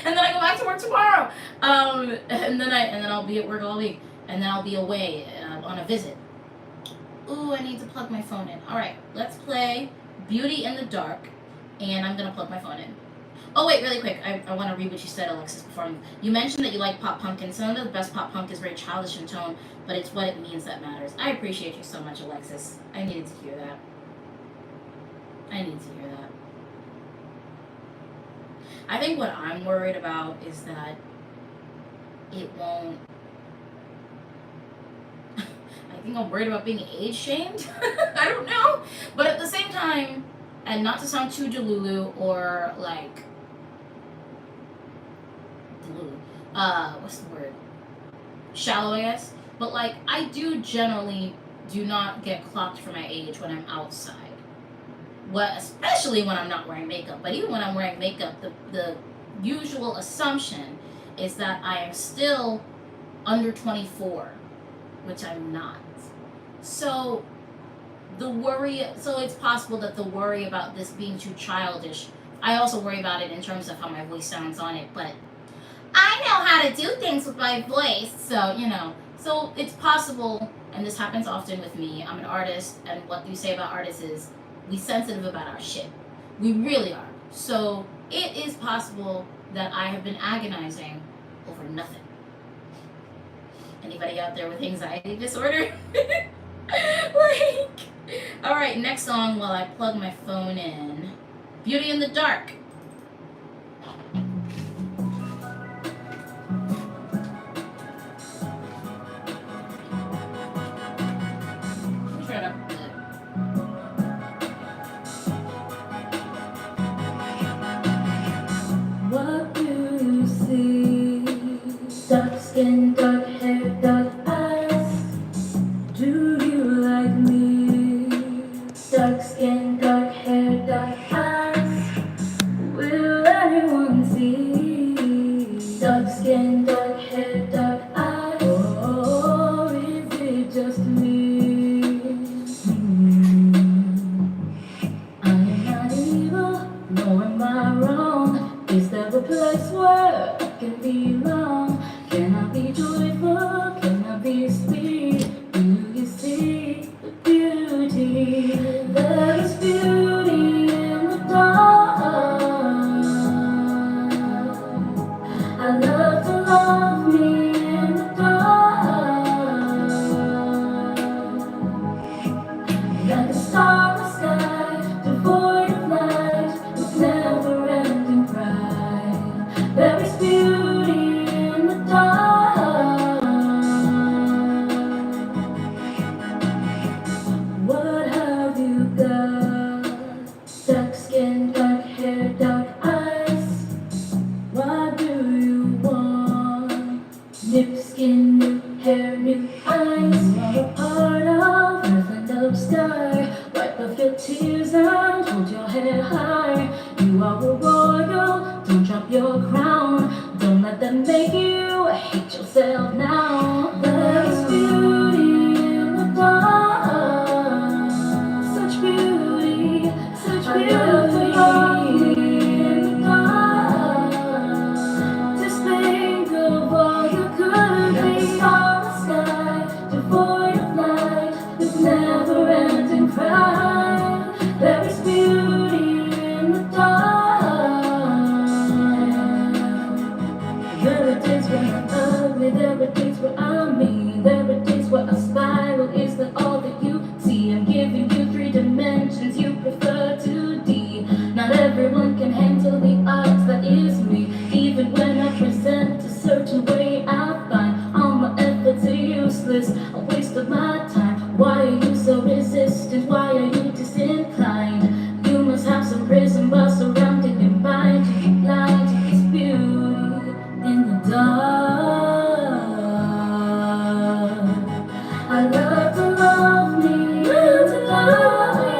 S1: And then I go back to work tomorrow. And then I'll be at work all week. And then I'll be away on a visit. Ooh, I need to plug my phone in. All right, let's play Beauty in the Dark. And I'm going to plug my phone in. Oh, wait, really quick. I want to read what you said, Alexis, before you mentioned that you like pop punk, and some of the best pop punk is very childish in tone, but it's what it means that matters. I appreciate you so much, Alexis. I needed to hear that. I think what I'm worried about is that it won't... I think I'm worried about being age shamed. I don't know. But at the same time, and not to sound too delulu or, like... what's the word? Shallow, I guess. But, like, I do generally do not get clocked for my age when I'm outside. Especially when I'm not wearing makeup. But even when I'm wearing makeup, the usual assumption is that I am still under 24, which I'm not. So it's possible that the worry about this being too childish I also worry about it in terms of how my voice sounds on it, but I know how to do things with my voice. So, so it's possible, and this happens often with me. I'm an artist, and what you say about artists is we sensitive about our shit. We really are. So it is possible that I have been agonizing over nothing. Anybody out there with anxiety disorder? All right, next song while I plug my phone in. Beauty in the Dark.
S2: What do you see? Dark skin, dark hair, dark eyes. Do you like me? Dark skin, dark hair, dark eyes. Will anyone see? Dark skin, dark hair, dark eyes. Or is it just me? I am not evil, nor am I wrong. Is there a place where I can belong? Can I be joyful? Can I be sweet? Do you see the beauty? There is beauty in the dark. I love to love me in the dark. Like a star in the sky, devoid of light, with never-ending pride. There is beauty in the dark. What have you got? Dark skin, dark hair, dark eyes. What do you want? New skin, new hair, new eyes. You're a part of earth and of sky. Wipe off your tears and hold your head high. You are a royal, don't drop your crown. Don't let them make you hate yourself now. There is beauty in the dark. Such beauty, such beauty in the dark. Just think of all you could be. Like a star in the sky, devoid of light, with never-ending pride. There is beauty in the dark. There are days when I'm ugly, there are days where I'm mean, there are days where I spiral. Is that all that you see? I'm giving you 3 dimensions, you prefer 2D. Not everyone can handle the odds, that is me. Even when I present a certain way, I find all my efforts are useless, a waste of my time. Why are you so resistant? Why are you disinclined? You must have some prison bars surrounding your mind to keep blind to this beauty in the dark. I love to love me, love to love me.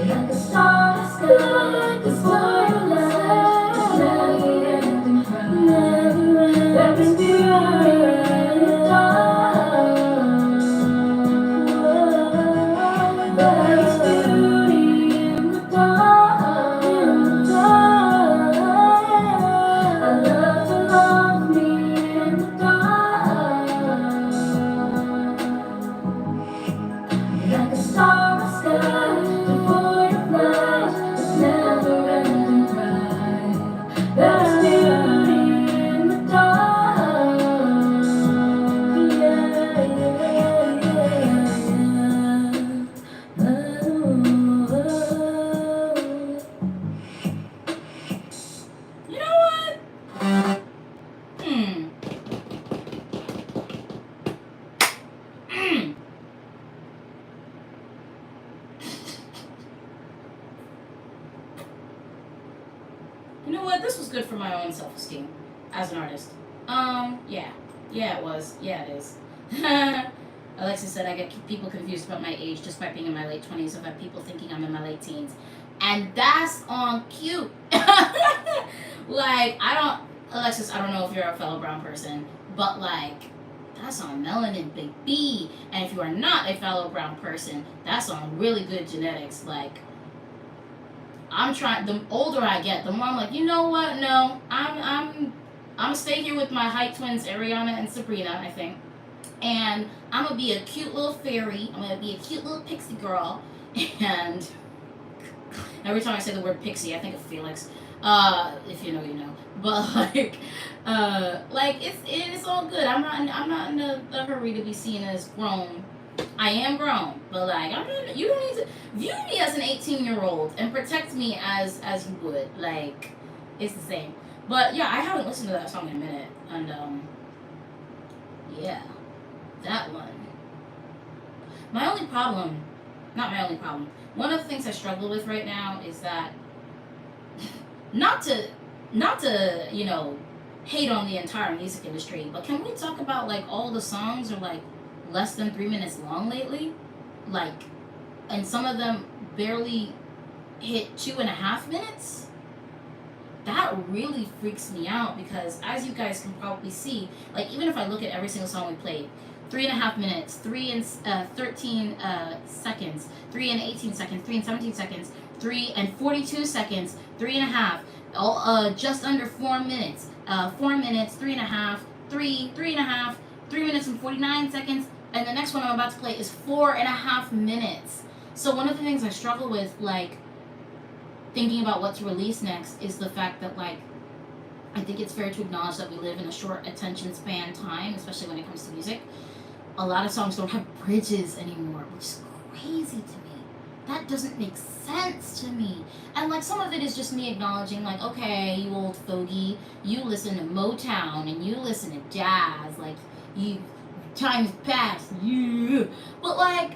S2: Like a star in the sky, like a star in the sky. Never-ending cry. There is beauty in the dark. There is beauty in the dark. I love to love me in the dark. Like a star in the sky, devoid of light, with never-ending pride. There is beauty in the dark. Yeah, yeah, yeah.
S1: You know what? Hmm. You know what? This was good for my own self-esteem as an artist. Yeah, it was. Yeah, it is. Alexis said I get people confused about my age despite being in my late 20s. I've had people thinking I'm in my late teens. And that's on cue. Like, Alexis, I don't know if you're a fellow brown person, but like, that's on Melanin Big B. And if you are not a fellow brown person, that's on Really Good Genetics. Like, I'm trying. The older I get, the more I'm like, you know what? No, I'm gonna stay here with my hype twins, Ariana and Sabrina, I think. And I'm gonna be a cute little fairy. I'm gonna be a cute little pixie girl. And every time I say the word pixie, I think of Felix. If you know, you know. But like it's all good. I'm not in a hurry to be seen as grown. I am grown, but like I'm not. You don't need to view me as an 18-year-old and protect me as you would. Like it's the same. But yeah, I haven't listened to that song in a minute, and yeah, that one. My only problem, not my only problem. One of the things I struggle with right now is that not to hate on the entire music industry, but can we talk about like all the songs are like less than 3 minutes long lately, like, and some of them barely hit 2.5 minutes. That really freaks me out because, as you guys can probably see, like even if I look at every single song we played, 3.5 minutes, 3 and 13 seconds, 3 and 18 seconds, 3 and 17 seconds, 3 and 42 seconds, 3.5, all just under 4 minutes, 4 minutes, 3.5, 3.5, 3 minutes and 49 seconds, and the next one I'm about to play is 4.5 minutes. So one of the things I struggle with, like, thinking about what to release next is the fact that, like, I think it's fair to acknowledge that we live in a short attention span time, especially when it comes to music. A lot of songs don't have bridges anymore, which is crazy to me. That doesn't make sense to me. And like some of it is just me acknowledging, like, okay, you old fogey, you listen to Motown and you listen to jazz, like, you times past, you. But like,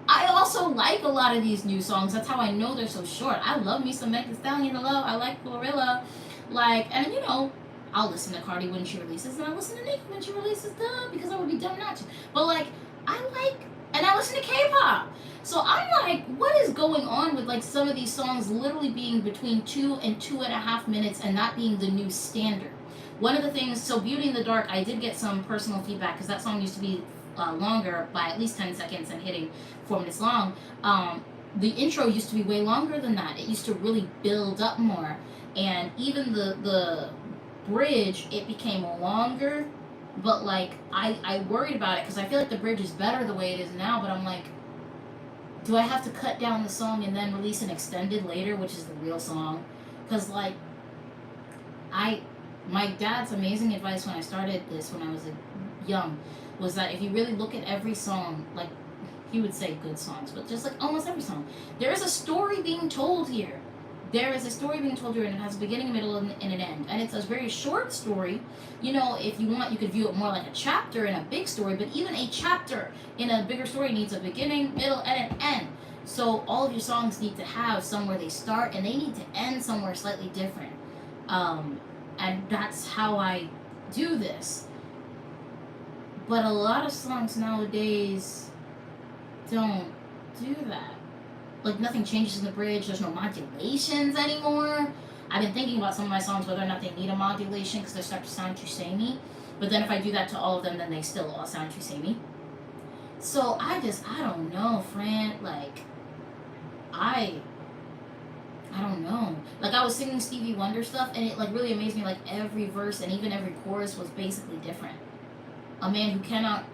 S1: I also like a lot of these new songs. That's how I know they're so short. I love me some Meg Thee Stallion, hello. I like Glorilla, like, and you know, I'll listen to Cardi when she releases, and I listen to Nicki when she releases, duh, because I would be dumb not to. But like, and I listen to K-pop. So I'm like, what is going on with like some of these songs literally being between 2 and 2.5 minutes and that being the new standard? One of the things, so Beauty in the Dark, I did get some personal feedback because that song used to be longer by at least 10 seconds and hitting 4 minutes long. The intro used to be way longer than that. It used to really build up more. And even the bridge, it became longer, but like I worried about it because I feel like the bridge is better the way it is now, but I'm like, do I have to cut down the song and then release an extended later, which is the real song? Because like my dad's amazing advice when I started this when I was young was that if you really look at every song, like he would say good songs, but just like almost every song, there is a story being told here. There is a story being told here, and it has a beginning, a middle, and an end. And it's a very short story. You know, if you want, you could view it more like a chapter in a big story, but even a chapter in a bigger story needs a beginning, middle, and an end. So all of your songs need to have somewhere they start, and they need to end somewhere slightly different. And that's how I do this. But a lot of songs nowadays don't do that. Like, nothing changes in the bridge. There's no modulations anymore. I've been thinking about some of my songs, whether or not they need a modulation, because they start to sound too samey. But then if I do that to all of them, then they still all sound too samey. So I don't know, Fran. Like, I don't know. Like, I was singing Stevie Wonder stuff, and it, like, really amazed me. Like, every verse and even every chorus was basically different. A man who cannot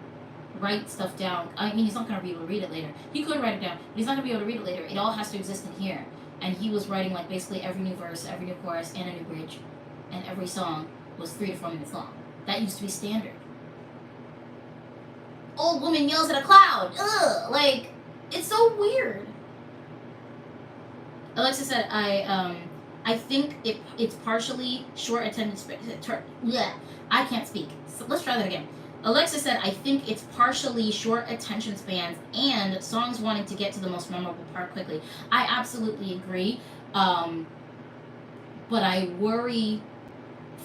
S1: write stuff down. I mean, he's not going to be able to read it later. He could write it down, but he's not going to be able to read it later. It all has to exist in here. And he was writing, like, basically every new verse, every new chorus, and a new bridge. And every song was 3 to 4 minutes long. That used to be standard. Old woman yells at a cloud. Ugh! Like, it's so weird. Alexa said, I think it's partially short attendance. Yeah, I can't speak. So let's try that again. Alexa said, I think it's partially short attention spans and songs wanting to get to the most memorable part quickly. I absolutely agree. But I worry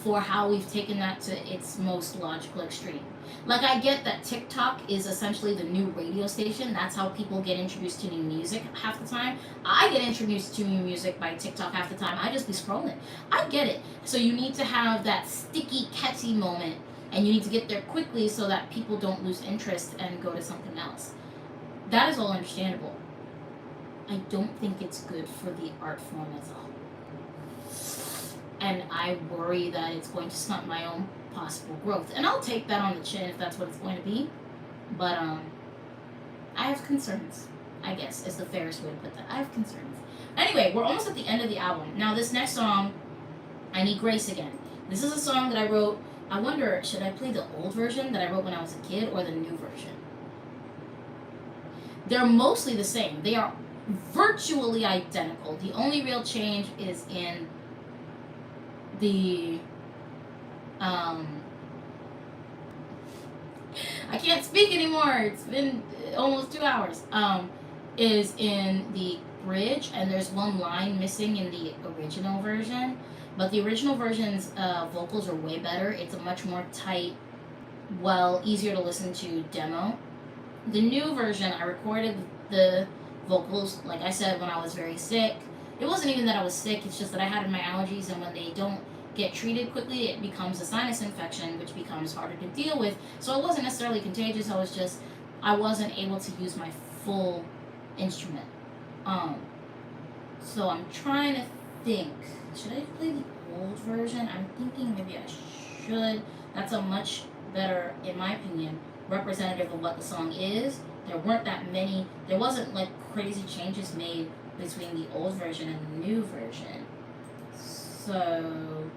S1: for how we've taken that to its most logical extreme. Like, I get that TikTok is essentially the new radio station. That's how people get introduced to new music half the time. I get introduced to new music by TikTok half the time. I just be scrolling. I get it. So you need to have that sticky, catchy moment. and you need to get there quickly so that people don't lose interest and go to something else. That is all understandable. I don't think it's good for the art form as a whole. And I worry that it's going to stunt my own possible growth. And I'll take that on the chin if that's what it's going to be. But I have concerns, I guess, is the fairest way to put that. I have concerns. Anyway, we're almost at the end of the album. Now, this next song, I Need Grace Again. This is a song that I wrote. I wonder, should I play the old version that I wrote when I was a kid or the new version? They're mostly the same. They are virtually identical. The only real change is in the I can't speak anymore. It's been almost 2 hours. Is in the bridge, and there's one line missing in the original version. But the original version's vocals are way better. It's a much more tight, easier to listen to demo. The new version, I recorded the vocals, like I said, when I was very sick. It wasn't even that I was sick, it's just that I had my allergies, and when they don't get treated quickly, it becomes a sinus infection, which becomes harder to deal with. So it wasn't necessarily contagious, I wasn't able to use my full instrument. So I'm trying to think, should I play the old version? I'm thinking maybe I should. That's a much better, in my opinion, representative of what the song is. There wasn't like crazy changes made between the old version and the new version. So,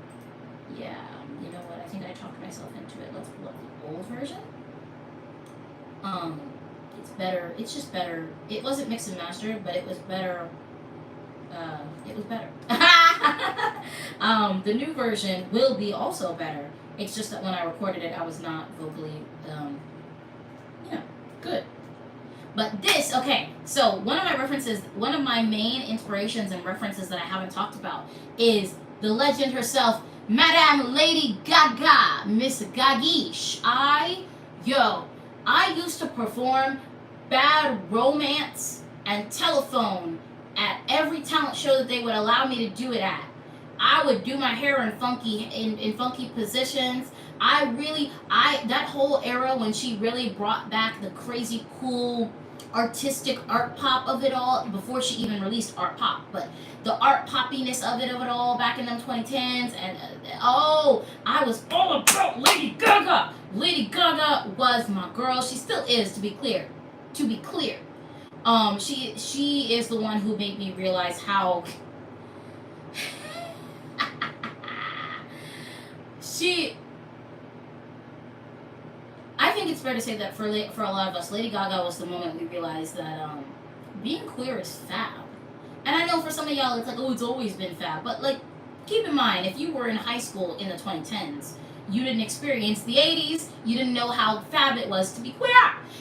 S1: yeah, you know what? I think I talked myself into it. Let's pull up the old version. It's better. It's just better. It wasn't mixed and mastered, but it was better. It was better. The new version will be also better. It's just that when I recorded it, I was not vocally, good. But this, okay, so one of my main inspirations and references that I haven't talked about is the legend herself, Madame Lady Gaga, Miss Gagish. I used to perform Bad Romance and Telephone at every talent show that they would allow me to do it at. I would do my hair in funky positions. That whole era when she really brought back the crazy cool artistic art pop of it all, before she even released art pop, but the art poppiness of it all back in them 2010s, and I was all about Lady Gaga. Lady Gaga was my girl. She still is, to be clear. She is the one who made me realize how I think it's fair to say that for a lot of us, Lady Gaga was the moment we realized that being queer is fab. And I know for some of y'all it's like, oh, it's always been fab. But like, keep in mind, if you were in high school in the 2010s, you didn't experience the 80s, you didn't know how fab it was to be queer.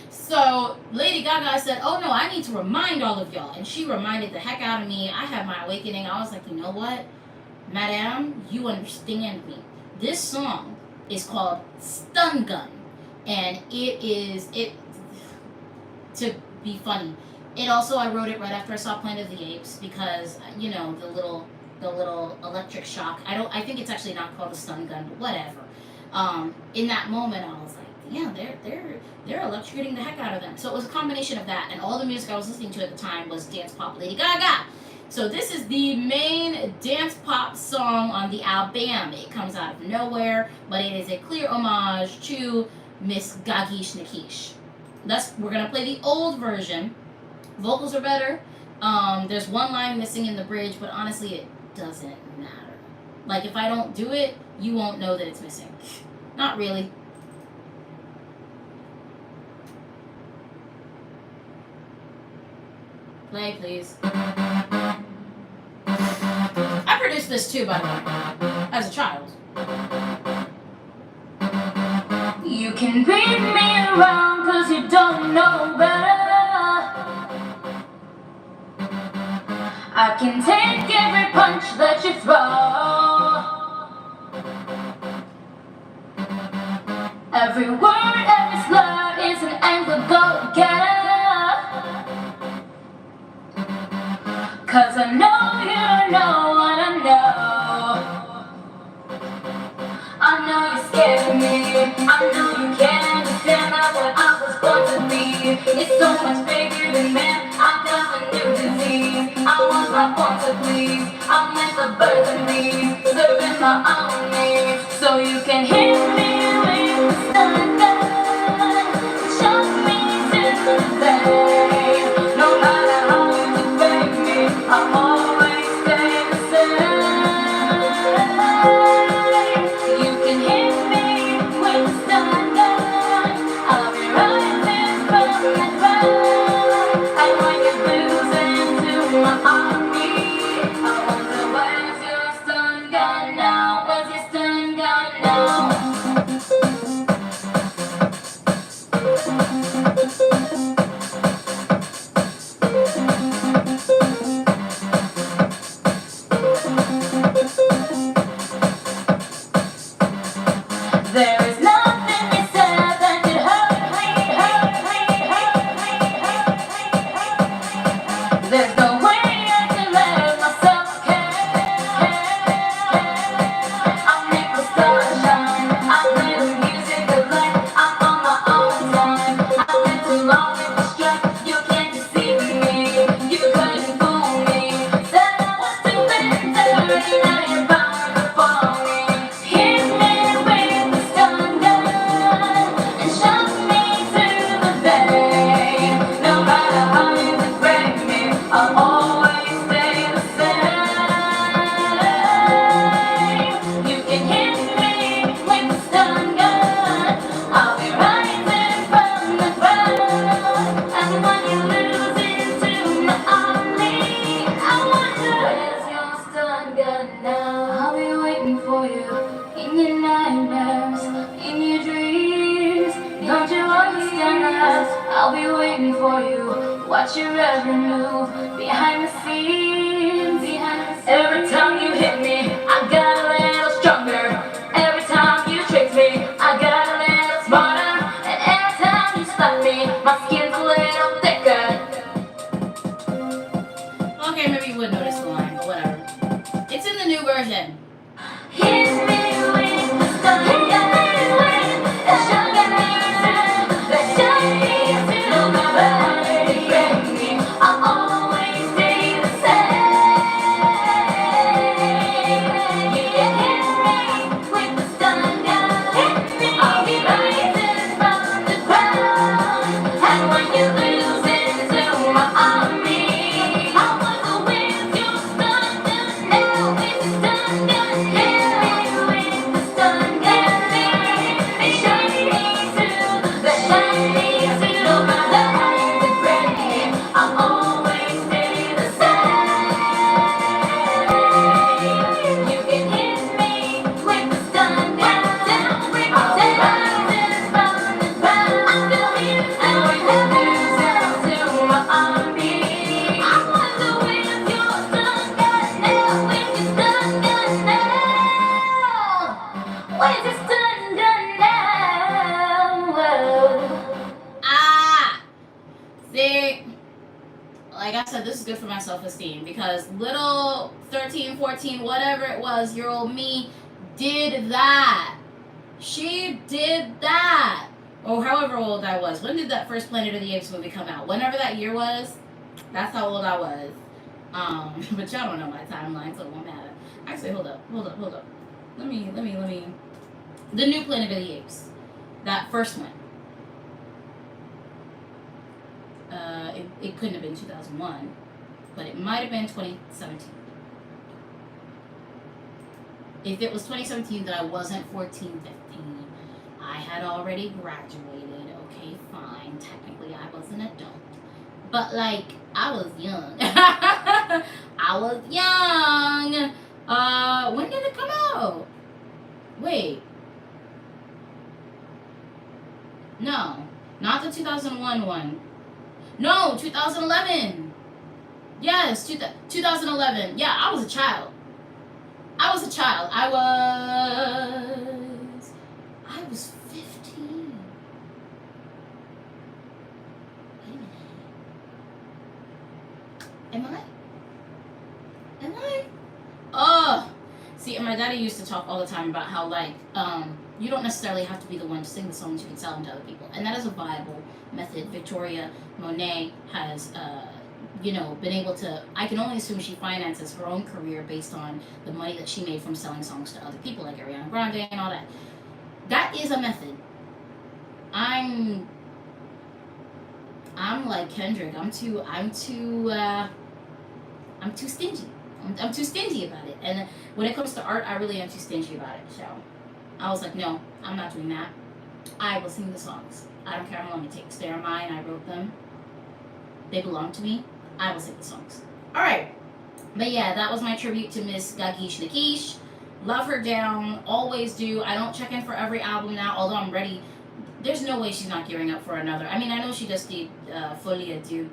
S1: So Lady Gaga said, oh no, I need to remind all of y'all. And she reminded the heck out of me. I had my awakening. I was like, you know what? Madame, you understand me. This song is called Stun Gun. And to be funny. It also, I wrote it right after I saw Planet of the Apes because, the little electric shock. I think it's actually not called a stun gun, but whatever. In that moment, I was like, yeah, they're electrocuting the heck out of them. So it was a combination of that, and all the music I was listening to at the time was dance pop Lady Gaga. So this is the main dance pop song on the album. It comes out of nowhere, but it is a clear homage to Miss Gagish Nakish. We're gonna play the old version. Vocals are better. There's one line missing in the bridge, but honestly, it doesn't matter. Like, if I don't do it, you won't know that it's missing. Not really. Play, please. I produced this too, by the way, as a child. You can beat me around 'cause you don't know better. I can take every punch that you throw. Every word, every slur is an angle go getter. 'Cause I know you don't know what I know. I know you're scared of me.
S2: It's so much bigger than that. I've got a new disease. I was not born to please. I'm like the birds and bees, serving my own needs. So you can hit me with the sun gun, shock me to the bay. No matter how you break me, I'll always stay the same. You can hit me with the sun gun, I'll be rising from the ground. And when you lose into my army, I wonder where's your stun gun now? Where's your stun gun now? There is nothing you said that could hurt me, hurt me, hurt me, hurt me, hurt me. There's no way I can let myself care. I'll make the stars shine. I'll play the music of life. I'm on my own time. I've been too long in the strife. You can't deceive me. You couldn't fool me. Said I was too bitter. Now you're bound to fall me. Hit me with the stun gun and shock me to the bay. No matter how you could break me, I'll always stay the same. You can hit me with the stun gun, I'll be rising from the ground. And when you lose into my army, I wonder where's your stun gun now? I'll be waiting for you in your nightmares, in your dreams. Don't you understand that? I'll be waiting for you. Watch your every move behind the scenes. Every time you hit me, I got a little stronger. Every time you trick me, I got a little smarter. And every time you slap me, my skin's a little thicker.
S1: Okay, maybe you would notice the line, but whatever. It's in the new version.
S2: Hit me with the stun gun, shock me to the bay. No matter how you break me, I'll always stay the same. You can hit me with the stun gun, I'll be rising from the ground. And when you lose into my army, I wonder where's your stun gun now? With the stun gun, hit me with the stun gun, and shock me to the bay. No matter how you could break me, I'll always stay the same. You can hit me with the stun gun, I'll be rising from the ground. And when you lose into my army, I wonder where's your stun gun now? Where's your stun gun now? Where's your stun gun now?
S1: Ah! See? Like I said, this is good for my self-esteem because little 13, 14, whatever it was, year old me did that. She did that. Or however old I was. When did that first Planet of the Apes movie come out? Whenever that year was, that's how old I was. But y'all don't know my timeline, so it won't matter. Actually, hold up. Let me. The new Planet of the Apes. That first one. It couldn't have been 2001, but it might have been 2017. If it was 2017, then I wasn't 14, 15. I had already graduated. Okay, fine. Technically, I was an adult. But, like, I was young. I was young. When did it come out? Wait. No. Not the 2001 one. No, 2011. Yes, 2011. Yeah, I was a child. I was 15. Wait a minute. Am I? Oh, See, and my daddy used to talk all the time about how, like, you don't necessarily have to be the one to sing the songs, you can sell them to other people. And that is a viable method. Victoria Monet has, been able to, I can only assume she finances her own career based on the money that she made from selling songs to other people, like Ariana Grande and all that. That is a method. I'm like Kendrick. I'm too stingy. I'm too stingy about it. And when it comes to art, I really am too stingy about it. So I was like, no, I'm not doing that. I will sing the songs. I don't care how long it takes. They're mine. I wrote them. They belong to me. I will sing the songs. All right. But yeah, that was my tribute to Miss Gagish Nakish. Love her down. Always do. I don't check in for every album now, although I'm ready. There's no way she's not gearing up for another. I mean, I know she just did Folie à Deux.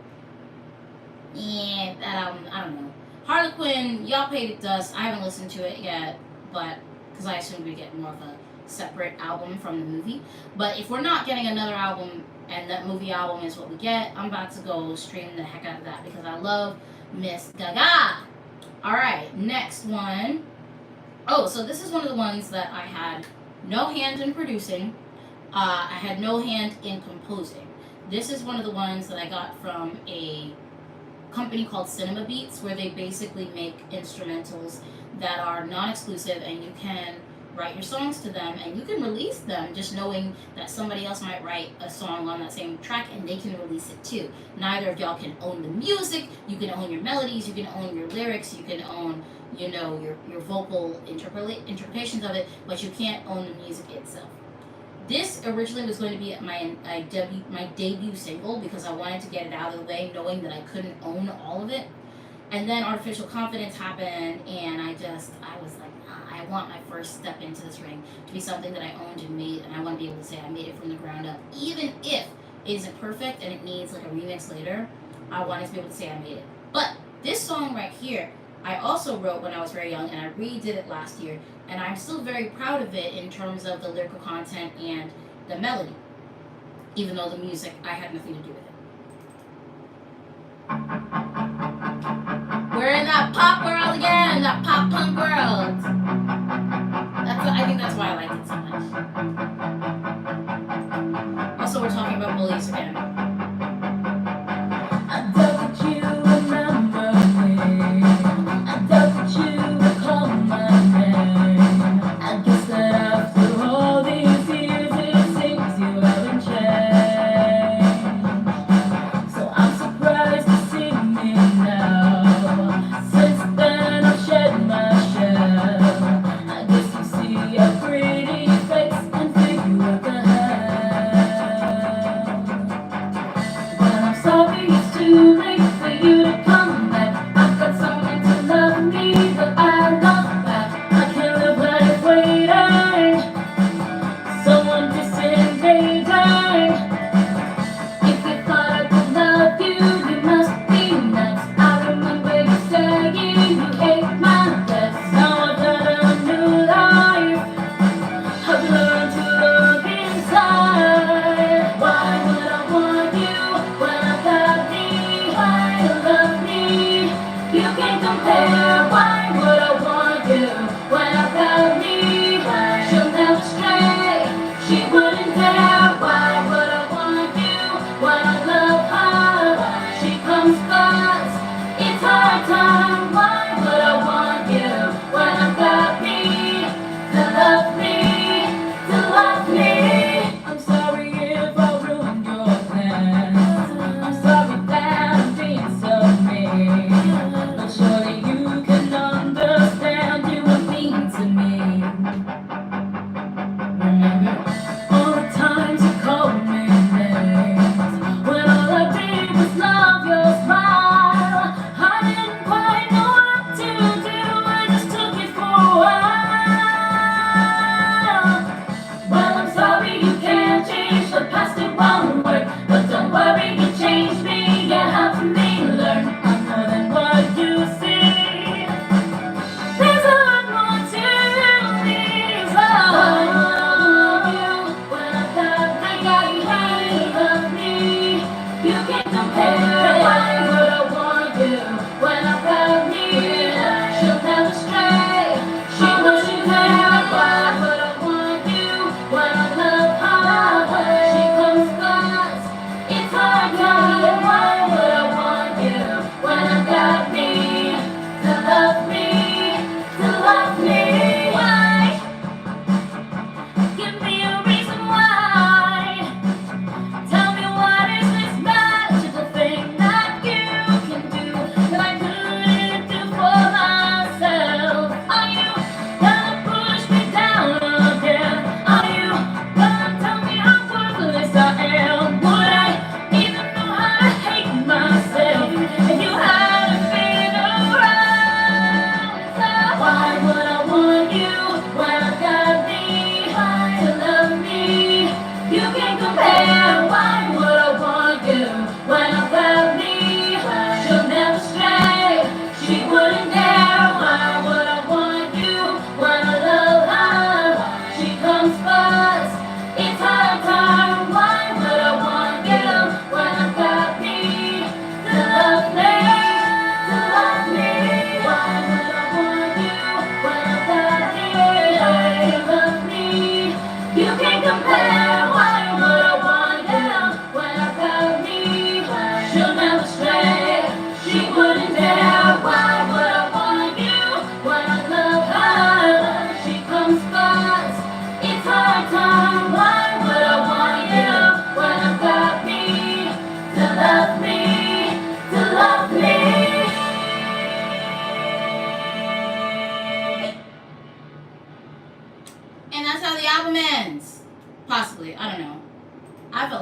S1: Yeah, that album, I don't know. Harlequin, Y'all Paid It Dust. I haven't listened to it yet, but because I assumed we'd get more of a separate album from the movie. But if we're not getting another album and that movie album is what we get, I'm about to go stream the heck out of that because I love Miss Gaga. Alright, next one. Oh, so this is one of the ones that I had no hand in producing. I had no hand in composing. This is one of the ones that I got from a company called Cinema Beats, where they basically make instrumentals that are non-exclusive, and you can write your songs to them and you can release them just knowing that somebody else might write a song on that same track and they can release it too. Neither of y'all can own the music. You can own your melodies, you can own your lyrics, you can own, your vocal interpretations of it, but you can't own the music itself. This originally was going to be my debut single because I wanted to get it out of the way knowing that I couldn't own all of it. And then Artificial Confidence happened and I was like, I want my first step into this ring to be something that I owned and made, and I want to be able to say I made it from the ground up. Even if it isn't perfect and it needs like a remix later, I wanted to be able to say I made it. But this song right here, I also wrote when I was very young, and I redid it last year, and I'm still very proud of it in terms of the lyrical content and the melody, even though the music, I had nothing to do with it. We're in that pop world again, that pop punk world. I think that's why I like it so much. Also, we're talking about bullies again.
S2: I doubt that you remember me. I doubt that you recall my name. I guess that after all these years it seems you haven't changed. So I'm surprised to see me now. Since then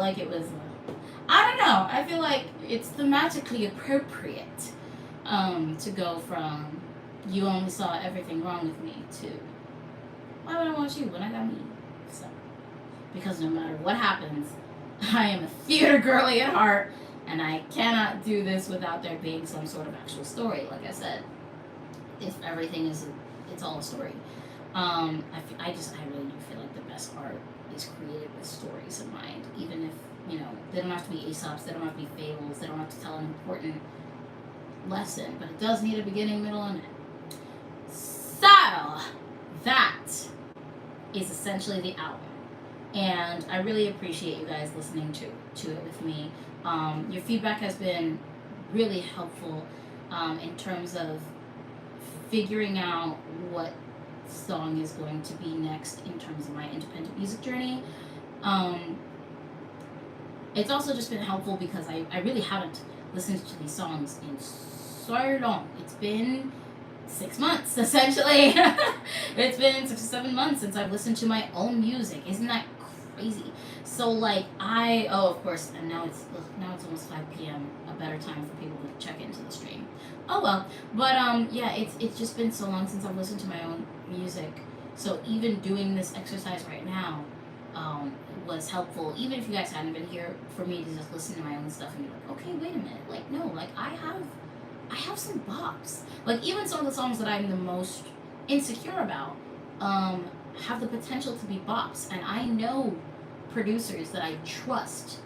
S1: like it was, I don't know. I feel like it's thematically appropriate to go from you only saw everything wrong with me to why would I want you when I got me? So, because no matter what happens, I am a theater girly at heart, and I cannot do this without there being some sort of actual story. Like I said, if everything is, it's all a story. I really do feel like the best art is created with stories in mind, even if, they don't have to be Aesops, they don't have to be fables, they don't have to tell an important lesson, but it does need a beginning, middle, and end. So, that is essentially the album. And I really appreciate you guys listening to it with me. Your feedback has been really helpful in terms of figuring out what song is going to be next in terms of my independent music journey. It's also just been helpful because I really haven't listened to these songs in so long. It's been 6 months, essentially. It's been 6 or 7 months since I've listened to my own music. Isn't that crazy? So, like, of course, and now it's almost 5 p.m., a better time for people to check into the stream. Oh, well. But, yeah, it's just been so long since I've listened to my own music. So even doing this exercise right now was helpful. Even if you guys hadn't been here, for me to just listen to my own stuff and be like, okay, wait a minute. Like, no, like, I have some bops. Like, even some of the songs that I'm the most insecure about have the potential to be bops. And I know producers that I trust,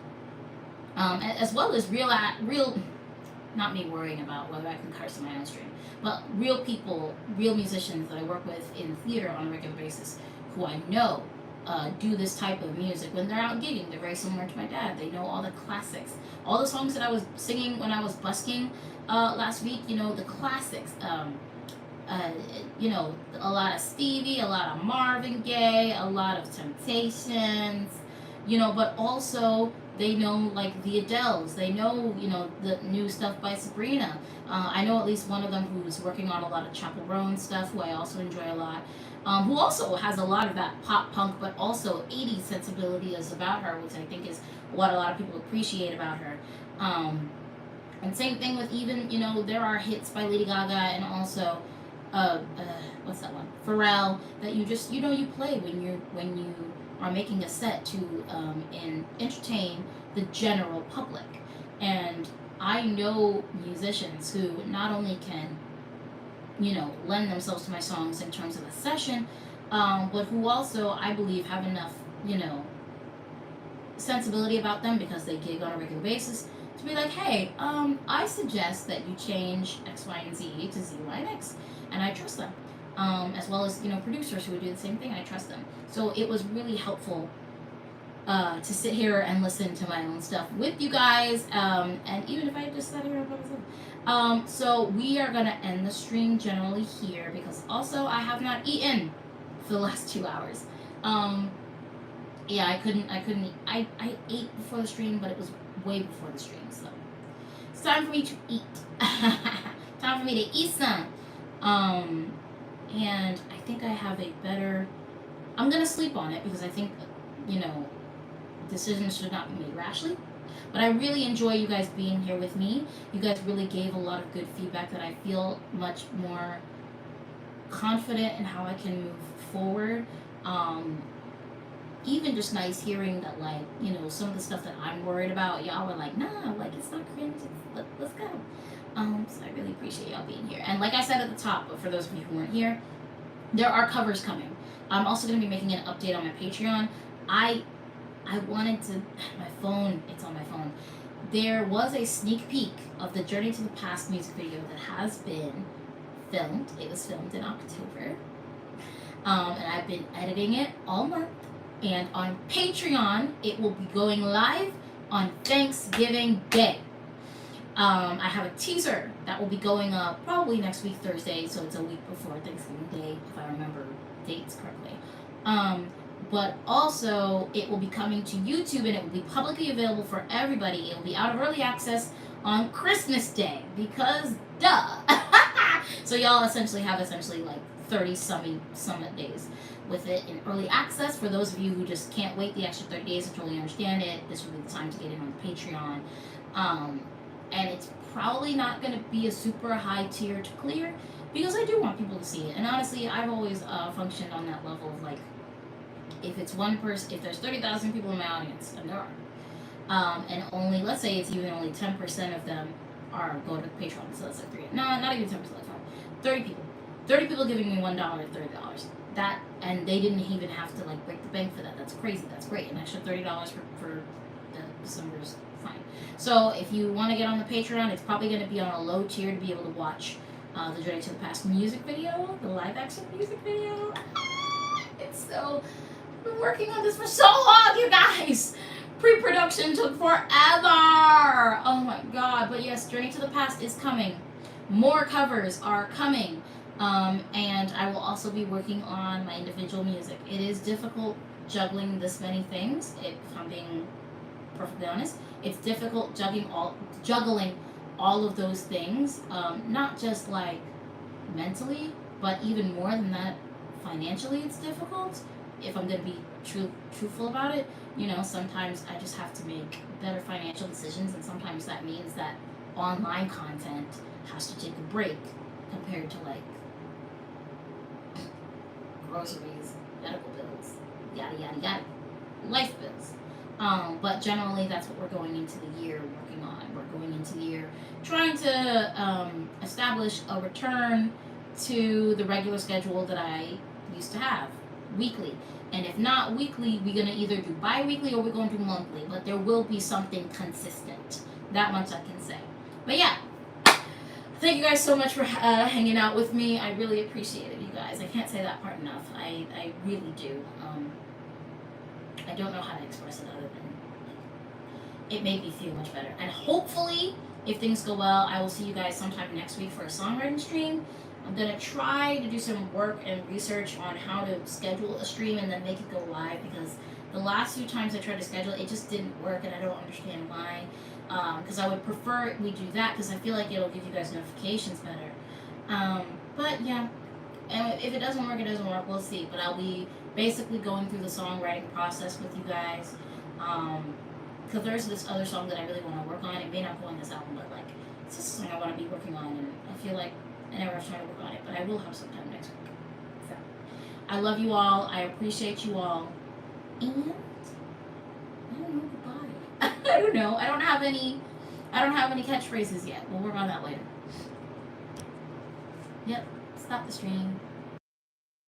S1: as well as real, not me worrying about whether I can curse on my own stream, but real people, real musicians that I work with in theater on a regular basis who I know do this type of music when they're out gigging. They're very similar to my dad. They know all the classics. All the songs that I was singing when I was busking last week, the classics. A lot of Stevie, a lot of Marvin Gaye, a lot of Temptations, but also they know, like, the Adeles. They know, the new stuff by Sabrina. I know at least one of them who's working on a lot of Chappell Roan stuff, who I also enjoy a lot, who also has a lot of that pop punk, but also 80s sensibility is about her, which I think is what a lot of people appreciate about her. And same thing with even, there are hits by Lady Gaga and also, what's that one? Pharrell, that you just, you play when you are making a set to entertain the general public. And I know musicians who not only can, lend themselves to my songs in terms of a session, but who also, I believe, have enough, sensibility about them because they gig on a regular basis to be like, hey, I suggest that you change X, Y, and Z to Z, Y, and X. And I trust them. As well as, producers who would do the same thing. I trust them. So it was really helpful to sit here and listen to my own stuff with you guys. And even if I just sat here and by myself. So we are going to end the stream generally here because also I have not eaten for the last 2 hours. Yeah, I couldn't eat. I ate before the stream, but it was way before the stream. So it's time for me to eat. Time for me to eat some. And I think I have a better, I'm going to sleep on it because I think, decisions should not be made rashly. But I really enjoy you guys being here with me. You guys really gave a lot of good feedback that I feel much more confident in how I can move forward. Even just nice hearing that, like, some of the stuff that I'm worried about, y'all were like, nah, like, it's not cringe, let's go. So I really appreciate y'all being here. And like I said at the top, but for those of you who weren't here, there are covers coming. I'm also going to be making an update on my Patreon. I wanted to, my phone, it's on my phone. There was a sneak peek of the Journey to the Past music video that has been filmed. It was filmed in October. And I've been editing it all month. And on Patreon, it will be going live on Thanksgiving Day. I have a teaser that will be going up probably next week, Thursday, so it's a week before Thanksgiving Day, if I remember dates correctly. But also, it will be coming to YouTube, and it will be publicly available for everybody. It will be out of early access on Christmas Day, because duh. So y'all essentially have like 30 summit days with it in early access. For those of you who just can't wait the extra 30 days to totally understand it, this will be the time to get in on the Patreon. And it's probably not going to be a super high tier to clear because I do want people to see it. And honestly, I've always functioned on that level of like, if it's one person, if there's 30,000 people in my audience, and there are, and only, let's say it's even only 10% of them are go to Patreon, so that's like not even 10%, like 30 people. 30 people giving me $1 or $30. That, and they didn't even have to like break the bank for that. That's crazy. That's great. An extra $30 for the December's fine. So if you want to get on the Patreon, it's probably going to be on a low tier to be able to watch the Journey to the Past music video, the live action music video. It's so, I've been working on this for so long, you guys. Pre-production took forever. Oh my god. But yes, Journey to the Past is coming. More covers are coming. And I will also be working on my individual music. It is difficult juggling this many things, if I'm being perfectly honest. It's difficult juggling all of those things, not just like mentally, but even more than that, financially it's difficult. If I'm going to be truthful about it, you know, sometimes I just have to make better financial decisions, and sometimes that means that online content has to take a break compared to like groceries, medical bills, yada yada yada, life bills. But generally, that's what we're going into the year working on. We're going into the year trying to establish a return to the regular schedule that I used to have, weekly. And if not weekly, we're going to either do bi-weekly or we're going to do monthly. But there will be something consistent. That much I can say. But yeah, thank you guys so much for hanging out with me. I really appreciate it, you guys. I can't say that part enough. I really do. I don't know how to express it other than it made me feel much better. And hopefully, if things go well, I will see you guys sometime next week for a songwriting stream. I'm going to try to do some work and research on how to schedule a stream and then make it go live, because the last few times I tried to schedule it, it just didn't work, and I don't understand why. Because I would prefer we do that, because I feel like it'll give you guys notifications better. But yeah, and if it doesn't work, it doesn't work. We'll see. But I'll be basically going through the songwriting process with you guys. Because there's this other song that I really want to work on. It may not go on this album, but like it's just a song I want to be working on, and I feel like I never have time to work on it. But I will have some time next week. So, I love you all. I appreciate you all. And I don't know, goodbye. I don't know. I don't have any catchphrases yet. We'll work on that later. Yep. Stop the stream.